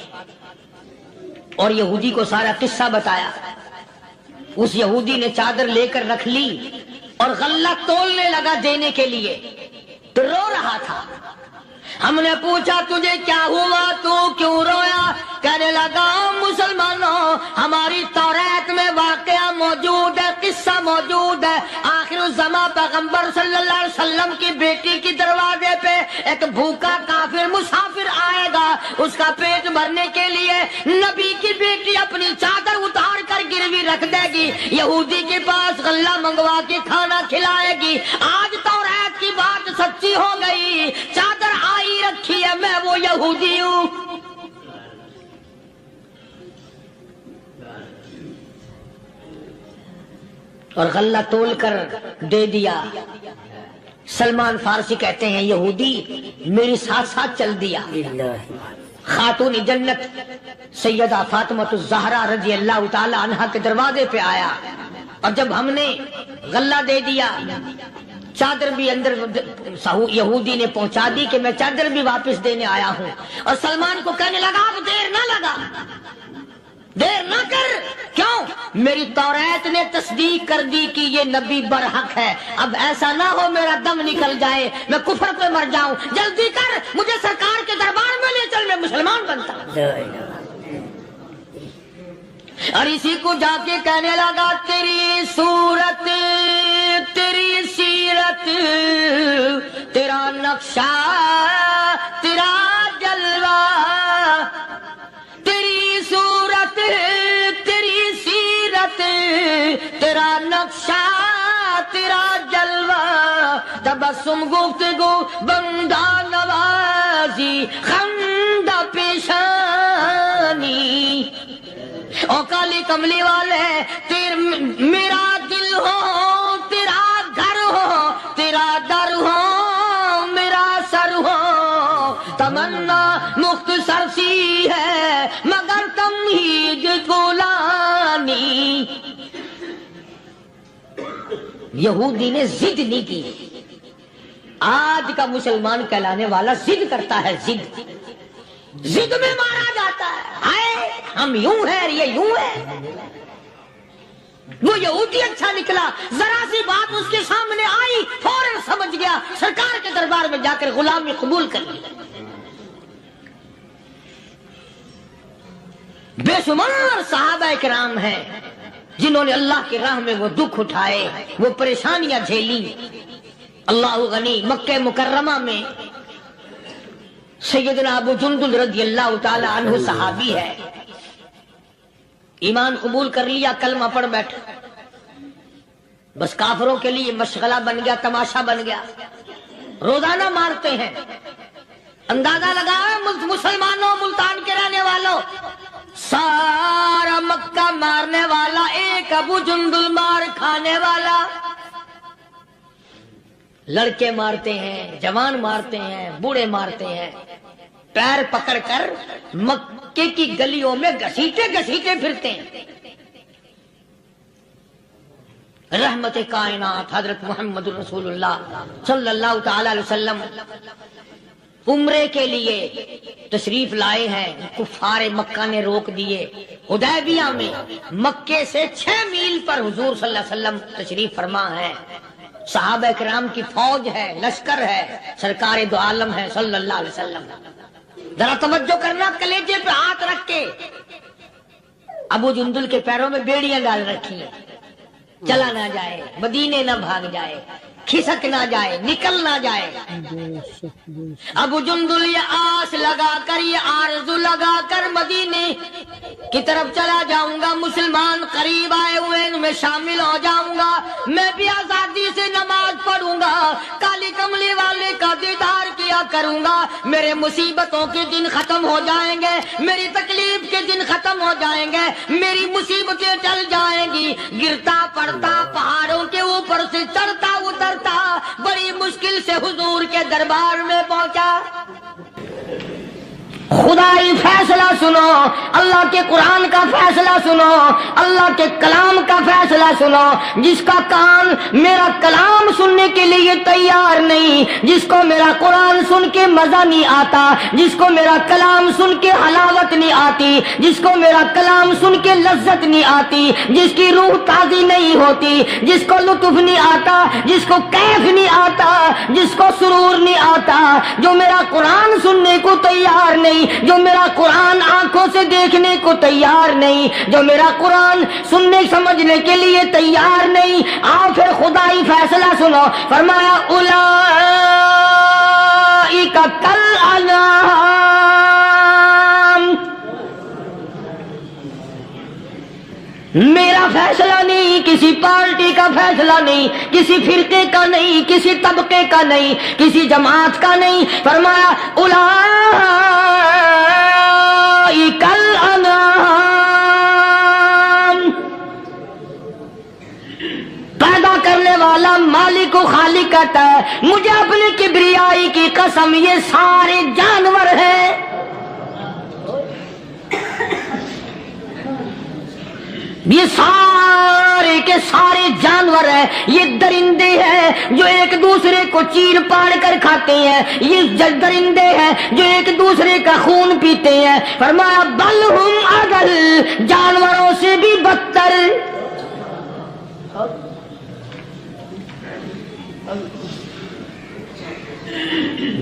اور یہودی کو سارا قصہ بتایا. اس یہودی نے چادر لے کر رکھ لی اور غلہ تولنے لگا دینے کے لیے، تو رو رہا تھا. ہم نے پوچھا تجھے کیا ہوا، تو کیوں رویا؟ کہنے لگا مسلمانوں، ہماری توریت میں واقعہ موجود ہے، قصہ موجود ہے. آخر الزمان پیغمبر صلی اللہ علیہ وسلم کی بیٹی کی دروازے پہ ایک بھوکا کافر مسافر آئے گا، اس کا پیٹ بھرنے کے لیے نبی کی بیٹی اپنی چادر اتار کر گروی رکھ دے گی، یہودی کے پاس غلہ منگوا کے کھانا کھلائے گی. آج توریت کی بات سچی ہو گئی، چادر آئی رکھی ہے، میں وہ یہودی ہوں. اور غلہ تول کر دے دیا. سلمان فارسی کہتے ہیں یہودی میری ساتھ ساتھ چل دیا. خاتون جنت سیدہ فاطمہ الزہرا رضی اللہ تعالی عنہا کے دروازے پہ آیا، اور جب ہم نے غلہ دے دیا، چادر بھی اندر یہودی نے پہنچا دی کہ میں چادر بھی واپس دینے آیا ہوں. اور سلمان کو کہنے لگا اب دیر نہ لگا، دیر نہ کر. کیوں؟ میری توریت نے تصدیق کر دی کہ یہ نبی برحق ہے. اب ایسا نہ ہو میرا دم نکل جائے، میں کفر پہ مر جاؤں. جلدی کر، مجھے سرکار کے دربار میں لے چل، میں مسلمان بنتا ہوں. اور اسی کو جا کے کہنے لگا تیری صورت، تیری سیرت، تیرا نقشہ، تیرا جلوہ، تیری صورت، تیری سیرت، تیرا نقشہ، تیرا جلوہ، تبسم گفتگو بندہ نوازی خندہ پیشانی. او کالی کملی والے، میرا دل ہو، تیرا گھر ہو، تیرا در ہو، میرا سر ہو. تمنا مختصر سی ہے مگر تمہید گولانی. یہودی نے ضد نہیں کی. آج کا مسلمان کہلانے والا ضد کرتا ہے، ضد میں مارا جاتا ہے. ہم یوں ہیں، یہ یوں ہے. وہ یہودی اچھا نکلا، ذرا سی بات اس کے سامنے آئی فوراً سمجھ گیا، سرکار کے دربار میں جا کر غلامی قبول کر لی. بے شمار صحابہ کرام ہیں جنہوں نے اللہ کی راہ میں وہ دکھ اٹھائے، وہ پریشانیاں جھیلی. اللہ غنی مکہ مکرمہ میں سیدنا ابو جندل رضی اللہ تعالی عنہ صحابی ہے، ایمان قبول کر لیا، کلمہ پڑھ بیٹھا. بس کافروں کے لیے مشغلہ بن گیا، تماشا بن گیا، روزانہ مارتے ہیں۔ اندازہ لگاؤ مسلمانوں، ملتان کے رہنے والوں، سارا مکہ مارنے والا ایک ابو جندل مار کھانے والا۔ لڑکے مارتے ہیں، جوان مارتے ہیں، بوڑھے مارتے ہیں، پیر پکڑ کر مکے کی گلیوں میں گھسیٹے گھسیٹے پھرتے ہیں۔ رحمت کائنات حضرت محمد رسول اللہ صلی اللہ تعالی علیہ وسلم عمرے کے لیے تشریف لائے ہیں، کفار مکہ نے روک دیے۔ حدیبیہ میں مکے سے 6 میل پر حضور صلی اللہ علیہ وسلم تشریف فرما ہے، صحابہ کرام کی فوج ہے، لشکر ہے، سرکار دو عالم ہے صلی اللہ علیہ وسلم۔ ذرا توجہ کرنا، کلیجے پہ ہاتھ رکھ کے ابو جندل کے پیروں میں بیڑیاں ڈال رکھی ہیں، چلا نہ جائے، مدینے نہ بھاگ جائے، کھسک نہ جائے، نکل نہ جائے۔ ابو جندل یہ آس لگا کر، یہ آرزو لگا کر مدینے کی طرف چلا جاؤں گا، مسلمان قریب آئے ہوئے ان میں شامل ہو جاؤں گا، میں بھی آزادی سے نماز پڑھوں گا، کالی کملی والے کا دیدار کیا کروں گا، میرے مصیبتوں کے دن ختم ہو جائیں گے، میری تکلیف کے دن ختم ہو جائیں گے، میری مصیبتیں ٹل جائیں گی۔ گرتا پڑتا پہاڑوں کے اوپر سے چڑھتا اترتا بڑی مشکل سے حضور کے دربار میں پہنچا۔ خدائی فیصلہ سنو، اللہ کے قرآن کا فیصلہ سنو، اللہ کے کلام کا فیصلہ سنو۔ جس کا کان میرا کلام سننے کے لیے تیار نہیں، جس کو میرا قرآن سن کے مزہ نہیں آتا، جس کو میرا کلام سن کے حلاوت نہیں آتی، جس کو میرا کلام سن کے لذت نہیں آتی، جس کی روح تازی نہیں ہوتی، جس کو لطف نہیں آتا، جس کو کیف نہیں آتا، جس کو سرور نہیں آتا، جو میرا قرآن سننے کو تیار نہیں، جو میرا قرآن آنکھوں سے دیکھنے کو تیار نہیں، جو میرا قرآن سننے سمجھنے کے لیے تیار نہیں، آؤ پھر خدائی فیصلہ سنو۔ فرمایا اولئک کالانعام، میرا فیصلہ نہیں، کسی پارٹی کا فیصلہ نہیں، کسی فرقے کا نہیں، کسی طبقے کا نہیں، کسی جماعت کا نہیں۔ فرمایا اولئک الانعام، پیدا کرنے والا مالک و خالق کہتا ہے مجھے اپنی کبریائی کی قسم یہ سارے جانور ہیں، یہ سارے کے سارے جانور ہیں، یہ درندے ہیں جو ایک دوسرے کو چیر پاڑ کر کھاتے ہیں، یہ درندے ہیں جو ایک دوسرے کا خون پیتے ہیں۔ فرمایا بل ہم اضل، جانوروں سے بھی بدتر۔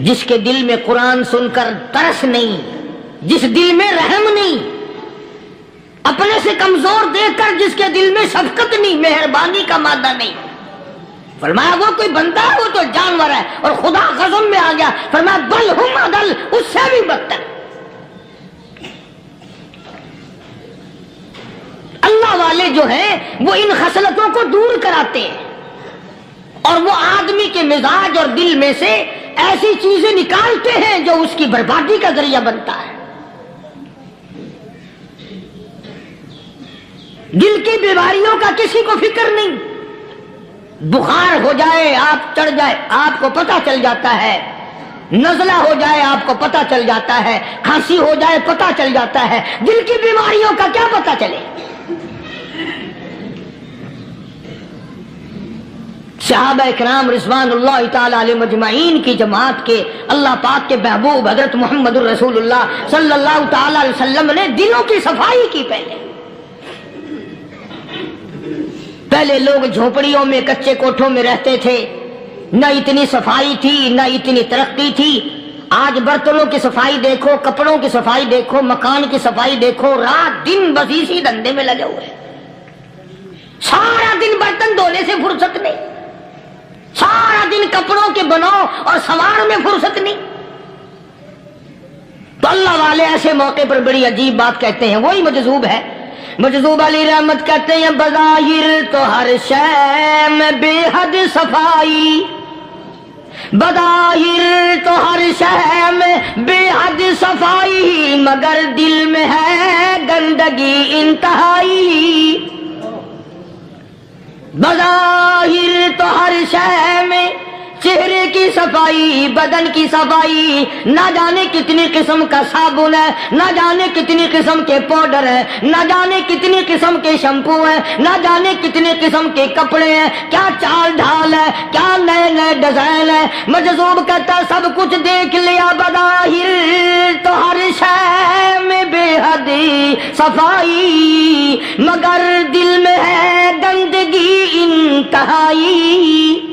جس کے دل میں قرآن سن کر ترس نہیں، جس دل میں رحم نہیں، اپنے سے کمزور دیکھ کر جس کے دل میں شفقت نہیں، مہربانی کا مادہ نہیں، فرمایا وہ کوئی بندہ ہے، وہ تو جانور ہے۔ اور خدا غضب میں آ گیا، فرمایا بل ہم اضل، اس سے بھی بدتر۔ اللہ والے جو ہیں وہ ان خصلتوں کو دور کراتے ہیں، اور وہ آدمی کے مزاج اور دل میں سے ایسی چیزیں نکالتے ہیں جو اس کی بربادی کا ذریعہ بنتا ہے۔ دل کی بیماریوں کا کسی کو فکر نہیں، بخار ہو جائے آپ چڑھ جائے آپ کو پتہ چل جاتا ہے، نزلہ ہو جائے آپ کو پتہ چل جاتا ہے، کھانسی ہو جائے پتہ چل جاتا ہے، دل کی بیماریوں کا کیا پتہ چلے۔ صحابہ کرام رضوان اللہ تعالی علیہ مجمعین کی جماعت کے اللہ پاک کے محبوب حضرت محمد الرسول اللہ صلی اللہ تعالی علیہ وسلم نے دلوں کی صفائی کی۔ پہلے لوگ جھونپڑیوں میں کچے کوٹھوں میں رہتے تھے، نہ اتنی صفائی تھی نہ اتنی ترقی تھی۔ آج برتنوں کی صفائی دیکھو، کپڑوں کی صفائی دیکھو، مکان کی صفائی دیکھو، رات دن بس اسی دھندے میں لگے ہوئے، سارا دن برتن دھونے سے فرصت نہیں، سارا دن کپڑوں کے بناؤ اور سنوار میں فرصت نہیں۔ تو اللہ والے ایسے موقع پر بڑی عجیب بات کہتے ہیں، وہی مجذوب ہے مجذوب علی رحمت کہتے ہیں بظاہر تو ہر شے میں بے حد صفائی، بظاہر تو ہر شے میں بے حد صفائی، مگر دل میں ہے گندگی انتہائی۔ بظاہر تو ہر شے میں چہرے کی صفائی، بدن کی صفائی، نہ جانے کتنی قسم کا صابن ہے، نہ جانے کتنی قسم کے پاؤڈر ہے، نہ جانے کتنی قسم کے شیمپو ہیں، نہ جانے کتنے قسم کے کپڑے ہیں، کیا چال ڈھال ہے، کیا نئے نئے ڈیزائن ہے۔ مجذوب کہتا ہے سب کچھ دیکھ لیا، بظاہر تو ہر شے میں بے حد صفائی، مگر دل میں ہے گندگی انتہائی۔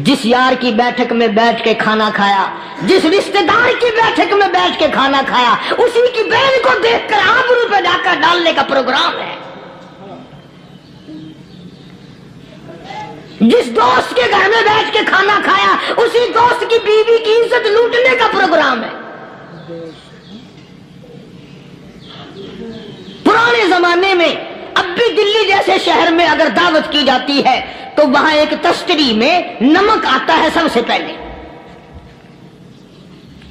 جس یار کی بیٹھک میں بیٹھ کے کھانا کھایا، جس رشتہ دار کی بیٹھک میں بیٹھ کے کھانا کھایا، اسی کی بہن کو دیکھ کر آبرو پہ ڈاکہ ڈالنے کا پروگرام ہے۔ جس دوست کے گھر میں بیٹھ کے کھانا کھایا، اسی دوست کی بیوی کی عزت لوٹنے کا پروگرام ہے۔ پرانے زمانے میں اب بھی دلی جیسے شہر میں اگر دعوت کی جاتی ہے تو وہاں ایک تشتری میں نمک آتا ہے سب سے پہلے۔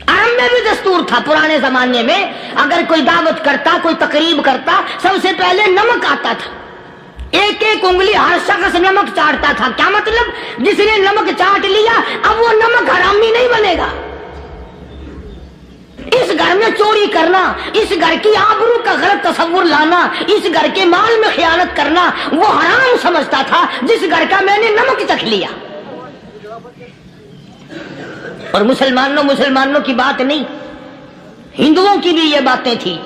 عام میں بھی دستور تھا پرانے زمانے میں، اگر کوئی دعوت کرتا، کوئی تقریب کرتا، سب سے پہلے نمک آتا تھا۔ ایک ایک انگلی ہر شخص نمک چاٹتا تھا۔ کیا مطلب؟ جس نے نمک چاٹ لیا اب وہ نمک حرامی نہیں بنے گا۔ اس گھر میں چوری کرنا، اس گھر کی آبرو کا غلط تصور لانا، اس گھر کے مال میں خیانت کرنا وہ حرام سمجھتا تھا جس گھر کا میں نے نمک چکھ لیا۔ اور مسلمانوں کی بات نہیں، ہندوؤں کی بھی یہ باتیں تھی۔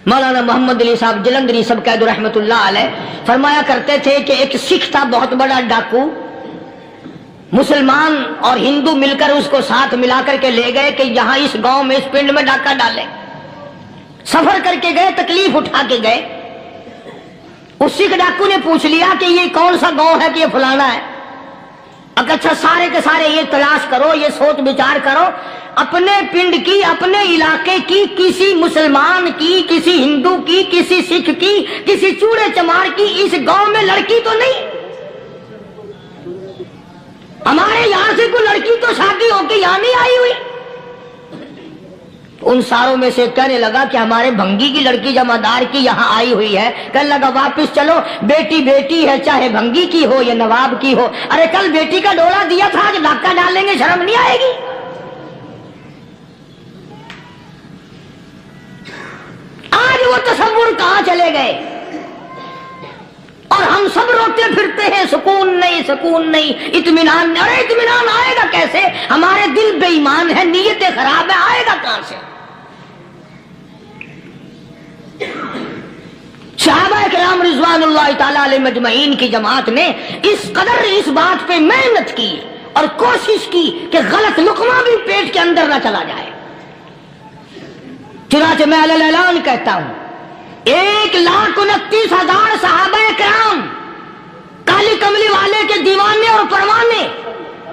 مولانا محمد علی صاحب جلندری سب قید رحمت اللہ علیہ فرمایا کرتے تھے کہ ایک سکھ تھا بہت بڑا ڈاکو، مسلمان اور ہندو مل کر اس کو ساتھ ملا کر کے لے گئے کہ یہاں اس گاؤں میں اس پنڈ میں ڈاکہ ڈالے۔ سفر کر کے گئے، تکلیف اٹھا کے گئے۔ اس سکھ ڈاکو نے پوچھ لیا کہ یہ کون سا گاؤں ہے کہ یہ فلانا ہے۔ اچھا سارے کے سارے یہ تلاش کرو، یہ سوچ بچار کرو، اپنے پنڈ کی، اپنے علاقے کی، کسی مسلمان کی، کسی ہندو کی، کسی سکھ کی، کسی چوڑے چمار کی اس گاؤں میں لڑکی تو نہیں؟ ہمارے یہاں سے کوئی لڑکی تو شادی ہو کے یہاں نہیں آئی ہوئی؟ ان ساروں میں سے کہنے لگا کہ ہمارے بھنگی کی لڑکی جمعدار کی یہاں آئی ہوئی ہے۔ کہنے لگا واپس چلو، بیٹی بیٹی ہے، چاہے بھنگی کی ہو یا نواب کی ہو۔ ارے کل بیٹی کا ڈولا دیا تھا، آج ڈاکہ ڈال لیں گے، شرم نہیں آئے گی؟ آج وہ تصور کہاں چلے گئے؟ اور ہم سب روتے پھرتے ہیں سکون نہیں، سکون نہیں، اطمینان نہیں۔ ارے اطمینان آئے گا کیسے؟ ہمارے دل بے ایمان ہے، نیتیں خراب ہے، آئے گا کہاں سے؟ صحابہ کرام رضوان اللہ تعالی علیہ مجمعین کی جماعت نے اس قدر اس بات پہ محنت کی اور کوشش کی کہ غلط لقمہ بھی پیٹ کے اندر نہ چلا جائے۔ چنانچہ میں اعلان کہتا ہوں، 1,29,000 صحابہ کرام، کالی کملی والے کے دیوانے اور پروانے،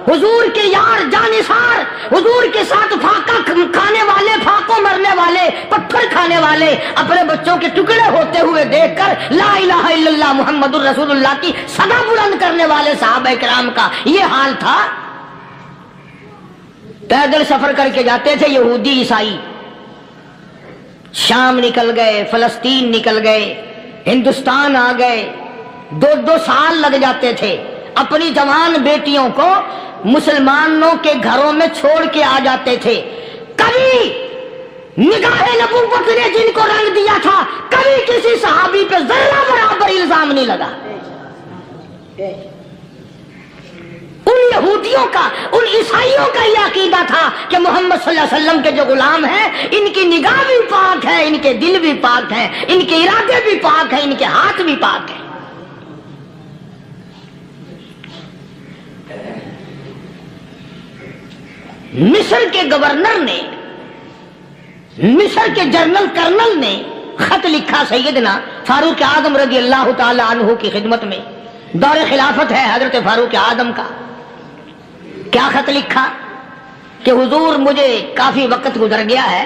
حضور کے یار جانثار، حضور کے ساتھ فاقہ کھانے والے، فاقوں مرنے والے، پتھر کھانے والے، اپنے بچوں کے ٹکڑے ہوتے ہوئے دیکھ کر لا الہ الا اللہ محمد الرسول اللہ کی صدا بلند کرنے والے صحابہ کرام کا یہ حال تھا۔ پیدل سفر کر کے جاتے تھے یہودی عیسائی، شام نکل گئے، فلسطین نکل گئے، ہندوستان آ گئے، 2 سال لگ جاتے تھے۔ اپنی جوان بیٹیوں کو مسلمانوں کے گھروں میں چھوڑ کے آ جاتے تھے۔ کبھی نگاہ نبوت نے جن کو رنگ دیا تھا، کبھی کسی صحابی پہ ذرہ برابر الزام نہیں لگا۔ ان یہودیوں کا، ان عیسائیوں کا یہ عقیدہ تھا کہ محمد صلی اللہ علیہ وسلم کے جو غلام ہیں، ان کی نگاہ بھی پاک ہے، ان کے دل بھی پاک ہیں، ان کے ارادے بھی پاک ہیں، ان کے ہاتھ بھی پاک ہیں۔ مصر کے گورنر نے، مصر کے جنرل کرنل نے خط لکھا سیدنا فاروق اعظم رضی اللہ تعالی عنہ کی خدمت میں۔ دور خلافت ہے حضرت فاروق اعظم کا۔ کیا خط لکھا کہ حضور مجھے کافی وقت گزر گیا ہے،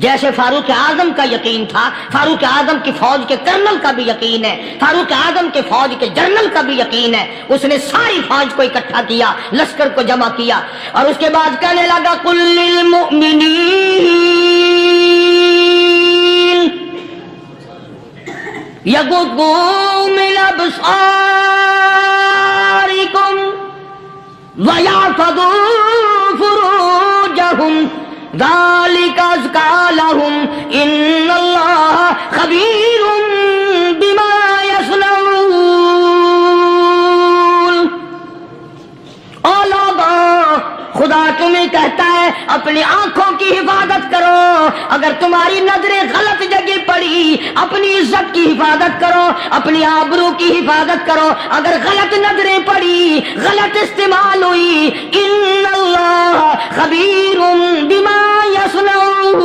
جیسے فاروق اعظم کا یقین تھا، فاروق اعظم کی فوج کے کرنل کا بھی یقین ہے، فاروق اعظم کے فوج کے جنرل کا بھی یقین ہے، اس نے ساری فوج کو اکٹھا کیا، لشکر کو جمع کیا، اور اس کے بعد کہنے لگا قل للمؤمنین یغضوا من ابصارکم ویحفظوا فروجہم ذالک ازکی لہم ان اللہ خبیر بما یصنعون۔ او لوگوں، خدا تمہیں کہتا ہے اپنی آنکھوں کی حفاظت کرو، اگر تمہاری نظریں غلط جگہ پڑی اپنی عزت کی حفاظت کرو، اپنی آبرو کی حفاظت کرو، اگر غلط نظریں پڑی، غلط استعمال ہوئی، ان اللہ خبیر بما یصنعون،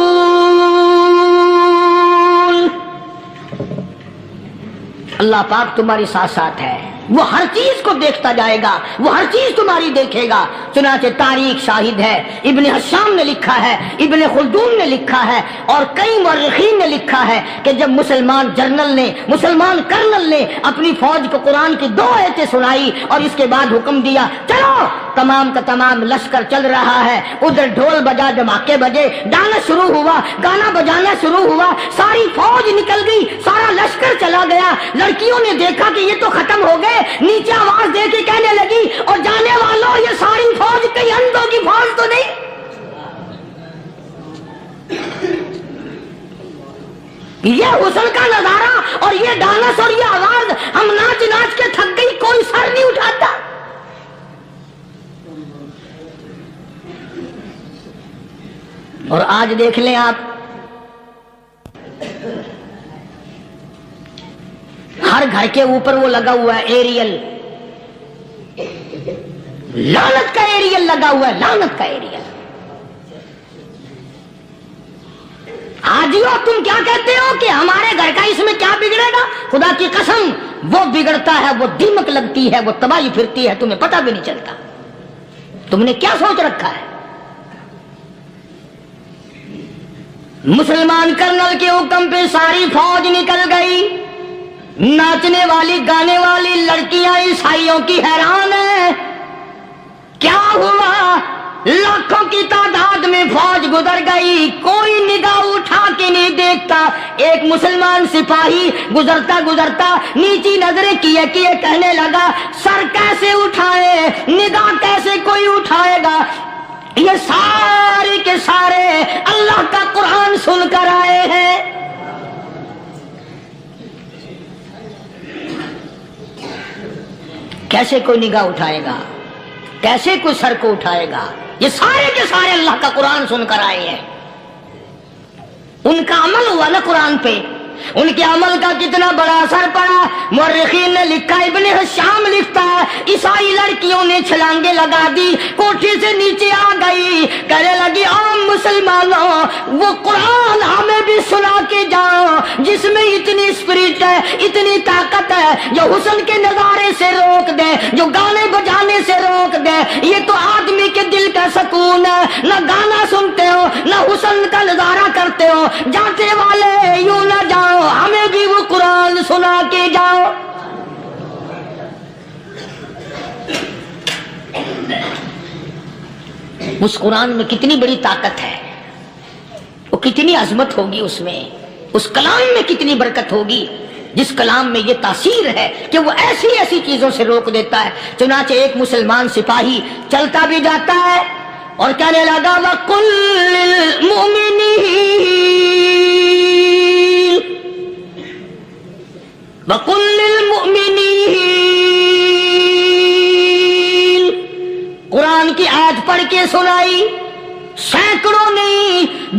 اللہ پاک تمہارے ساتھ ساتھ ہے، وہ ہر چیز کو دیکھتا جائے گا، وہ ہر چیز تمہاری دیکھے گا۔ چنانچہ تاریخ شاہد ہے، ابن حشام نے لکھا ہے، ابن خلدون نے لکھا ہے، اور کئی مورخین نے لکھا ہے کہ جب مسلمان جنرل نے، مسلمان کرنل نے اپنی فوج کو قرآن کی 2 آیتیں سنائی اور اس کے بعد حکم دیا چلو، تمام کا تمام لشکر چل رہا ہے، ادھر ڈھول بجا، دھماکے بجے، گانا شروع ہوا، گانا بجانا شروع ہوا، ساری فوج نکل گئی، سارا لشکر چلا گیا، لڑکیوں نے دیکھا کہ یہ تو ختم ہو گئے، نیچے آواز دے کے کہنے لگی اور جانے والوں یہ ساری فوج کئی اندھوں کی فوج تو نہیں؟ یہ حسن کا نظارہ اور یہ ڈانس اور یہ آواز، ہم ناچ ناچ کے تھک گئی، کوئی سر نہیں اٹھاتا۔ اور آج دیکھ لیں آپ، ہر گھر کے اوپر وہ لگا ہوا ہے ایریل، لعنت کا ایریل لگا ہوا ہے، لعنت کا ایریل۔ حاجیو تم کیا کہتے ہو کہ ہمارے گھر کا اس میں کیا بگڑے گا؟ خدا کی قسم وہ بگڑتا ہے، وہ دیمک لگتی ہے، وہ تباہی پھرتی ہے، تمہیں پتہ بھی نہیں چلتا۔ تم نے کیا سوچ رکھا ہے؟ مسلمان کرنل کے حکم پہ ساری فوج نکل گئی، ناچنے والی گانے والی لڑکیاں عیسائیوں کی حیران ہیں، کیا ہوا؟ لاکھوں کی تعداد میں فوج گزر گئی، کوئی نگاہ اٹھا کے نہیں دیکھتا۔ ایک مسلمان سپاہی گزرتا گزرتا نیچی نظریں کیے کیے کہنے لگا سر کیسے اٹھائے، نگاہ کیسے کوئی اٹھائے گا؟ یہ سارے کے سارے اللہ کا قرآن سن کر آئے ہیں۔ کیسے کوئی نگاہ اٹھائے گا؟ کیسے کوئی سر کو اٹھائے گا؟ یہ سارے کے سارے اللہ کا قرآن سن کر آئے ہیں۔ ان کا عمل ہوا نا قرآن پہ، ان کے عمل کا کتنا بڑا اثر پڑا۔ مورخین نے لکھا، ابن حشام لکھتا ہے عیسائی لڑکیوں نے چھلانگے لگا دی، کوٹھی سے نیچے آ گئی، کہنے لگی عام مسلمانوں وہ قرآن ہمیں بھی سنا کے جاؤ جس میں اتنی اسپرٹ ہے، اتنی طاقت ہے، جو حسن کے نظارے سے روک دے، جو گانے بجانے سے روک دے۔ یہ تو آدمی کے دل کا سکون ہے، نہ گانا سنتے ہو نہ حسن کا نظارہ کرتے ہو، جاتے والے یوں نہ جاؤ، ہمیں بھی وہ قرآن سنا کے جاؤ۔ اس قرآن میں کتنی بڑی طاقت ہے، وہ کتنی عظمت ہوگی، اس میں اس کلام میں کتنی برکت ہوگی، جس کلام میں یہ تاثیر ہے کہ وہ ایسی ایسی چیزوں سے روک دیتا ہے۔ چنانچہ ایک مسلمان سپاہی چلتا بھی جاتا ہے اور کہنے لگا وَقُلْ لِلْمُؤْمِنِينَ وَقُلْ لِلْمُؤْمِنِينَ، قرآن کی آیت پڑھ کے سنائی، سینکڑوں نہیں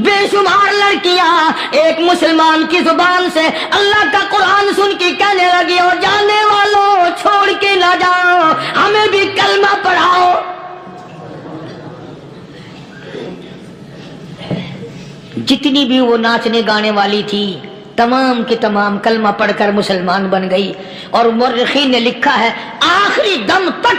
بے شمار لڑکیاں ایک مسلمان کی زبان سے اللہ کا قرآن سن کے کہنے لگی اور جانے والوں چھوڑ کے نہ جاؤ، ہمیں بھی کلمہ پڑھاؤ۔ جتنی بھی وہ ناچنے گانے والی تھی تمام کی تمام کلمہ پڑھ کر مسلمان بن گئی، اور مورخین نے لکھا ہے آخری دم تک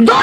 2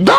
2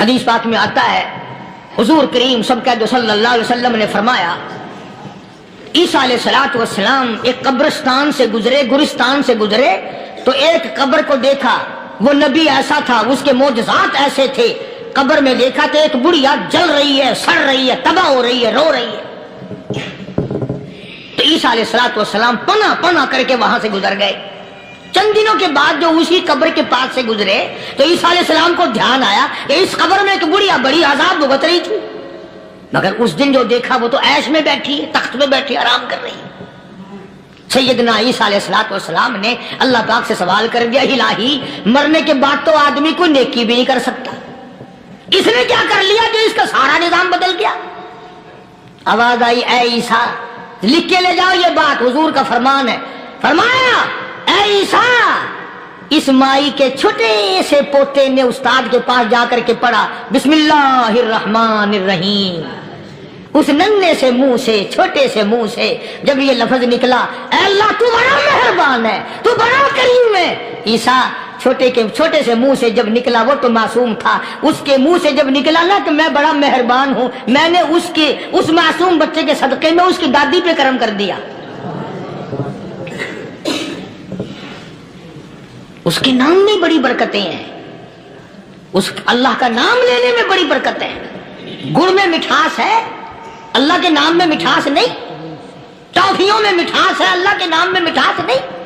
حدیث پاک میں آتا ہے حضور کریم صلی اللہ علیہ وسلم نے فرمایا عیسیٰ علیہ السلام ایک قبرستان سے گزرے، گورستان سے گزرے تو ایک قبر کو دیکھا، وہ نبی ایسا تھا، اس کے معجزات ایسے تھے، قبر میں دیکھا تو ایک بڑھیا جل رہی ہے، سڑ رہی ہے، تباہ ہو رہی ہے، رو رہی ہے۔ تو عیسیٰ علیہ السلام پناہ پناہ کر کے وہاں سے گزر گئے۔ چند دنوں کے بعد جو اسی قبر کے پاس سے گزرے تو عیسیٰ علیہ السلام کو دھیان آیا کہ اس قبر میں ایک بڑھیا بڑی عذاب بھگت رہی تھی، مگر اس دن جو دیکھا وہ تو عیش میں بیٹھی ہے، تخت میں بیٹھی آرام کر رہی ہے۔ سیدنا عیسیٰ علیہ السلام نے اللہ پاک سے سوال کر دیا، الہی مرنے کے بعد تو آدمی کوئی نیکی بھی نہیں کر سکتا، اس نے کیا کر لیا جو اس کا سارا نظام بدل گیا؟ آواز آئی، اے عیسیٰ لکھ کے لے جاؤ، یہ بات حضور کا فرمان ہے۔ فرمایا، اے عیسیٰ اس مائی کے چھوٹے سے پوتے نے استاد کے پاس جا کر کے پڑھا بسم اللہ الرحمن الرحیم، اس ننھے سے منہ سے، چھوٹے سے منہ سے جب یہ لفظ نکلا، اے اللہ تو بڑا مہربان ہے، تو بڑا کریم ہے۔ عیسیٰ چھوٹے سے منہ سے جب نکلا، وہ تو معصوم تھا، اس کے منہ سے جب نکلا نا کہ میں بڑا مہربان ہوں، میں نے اس معصوم بچے کے صدقے میں اس کی دادی پہ کرم کر دیا۔ اس کے نام میں بڑی برکتیں ہیں، اس اللہ کا نام لینے میں بڑی برکت ہے۔ گڑ میں مٹھاس ہے، اللہ کے نام میں مٹھاس نہیں۔ ٹافیوں میں مٹھاس ہے، اللہ کے نام میں مٹھاس نہیں۔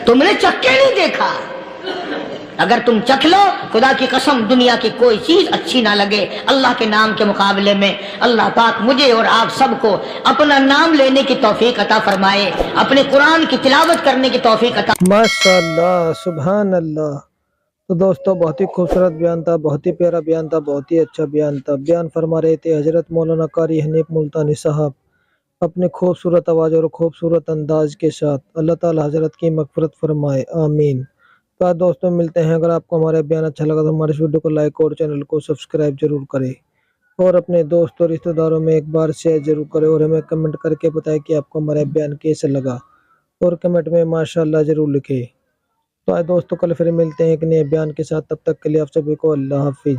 تم نے چکھ کے نہیں دیکھا، اگر تم چکھ لو، خدا کی قسم دنیا کی کوئی چیز اچھی نہ لگے اللہ کے نام کے مقابلے میں۔ اللہ پاک مجھے اور آپ سب کو اپنا نام لینے کی توفیق عطا فرمائے، اپنے قرآن کی تلاوت کرنے کی توفیق عطا۔ ماشاءاللہ، سبحان اللہ۔ تو دوستو بہت ہی خوبصورت بیان تھا، بہت ہی پیارا بیان تھا، بہت ہی اچھا بیان تھا۔ بیان فرما رہے تھے حضرت مولانا قاری حنیف ملتانی صاحب اپنے خوبصورت آواز اور خوبصورت انداز کے ساتھ۔ اللہ تعالی حضرت کی مغفرت فرمائے، آمین۔ تو دوستوں ملتے ہیں، اگر آپ کو ہمارا بیان اچھا لگا تو ہمارے ویڈیو کو لائک اور چینل کو سبسکرائب ضرور کریں، اور اپنے دوست اور رشتہ داروں میں ایک بار شیئر ضرور کریں، اور ہمیں کمنٹ کر کے بتائیں کہ آپ کو ہمارا بیان کیسے لگا، اور کمنٹ میں ماشاءاللہ ضرور لکھیں۔ تو دوستوں کل پھر ملتے ہیں ایک نئے بیان کے ساتھ، تب تک کے لیے آپ سبھی کو اللہ حافظ۔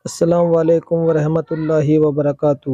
السلام علیکم ورحمۃ اللہ وبرکاتہ۔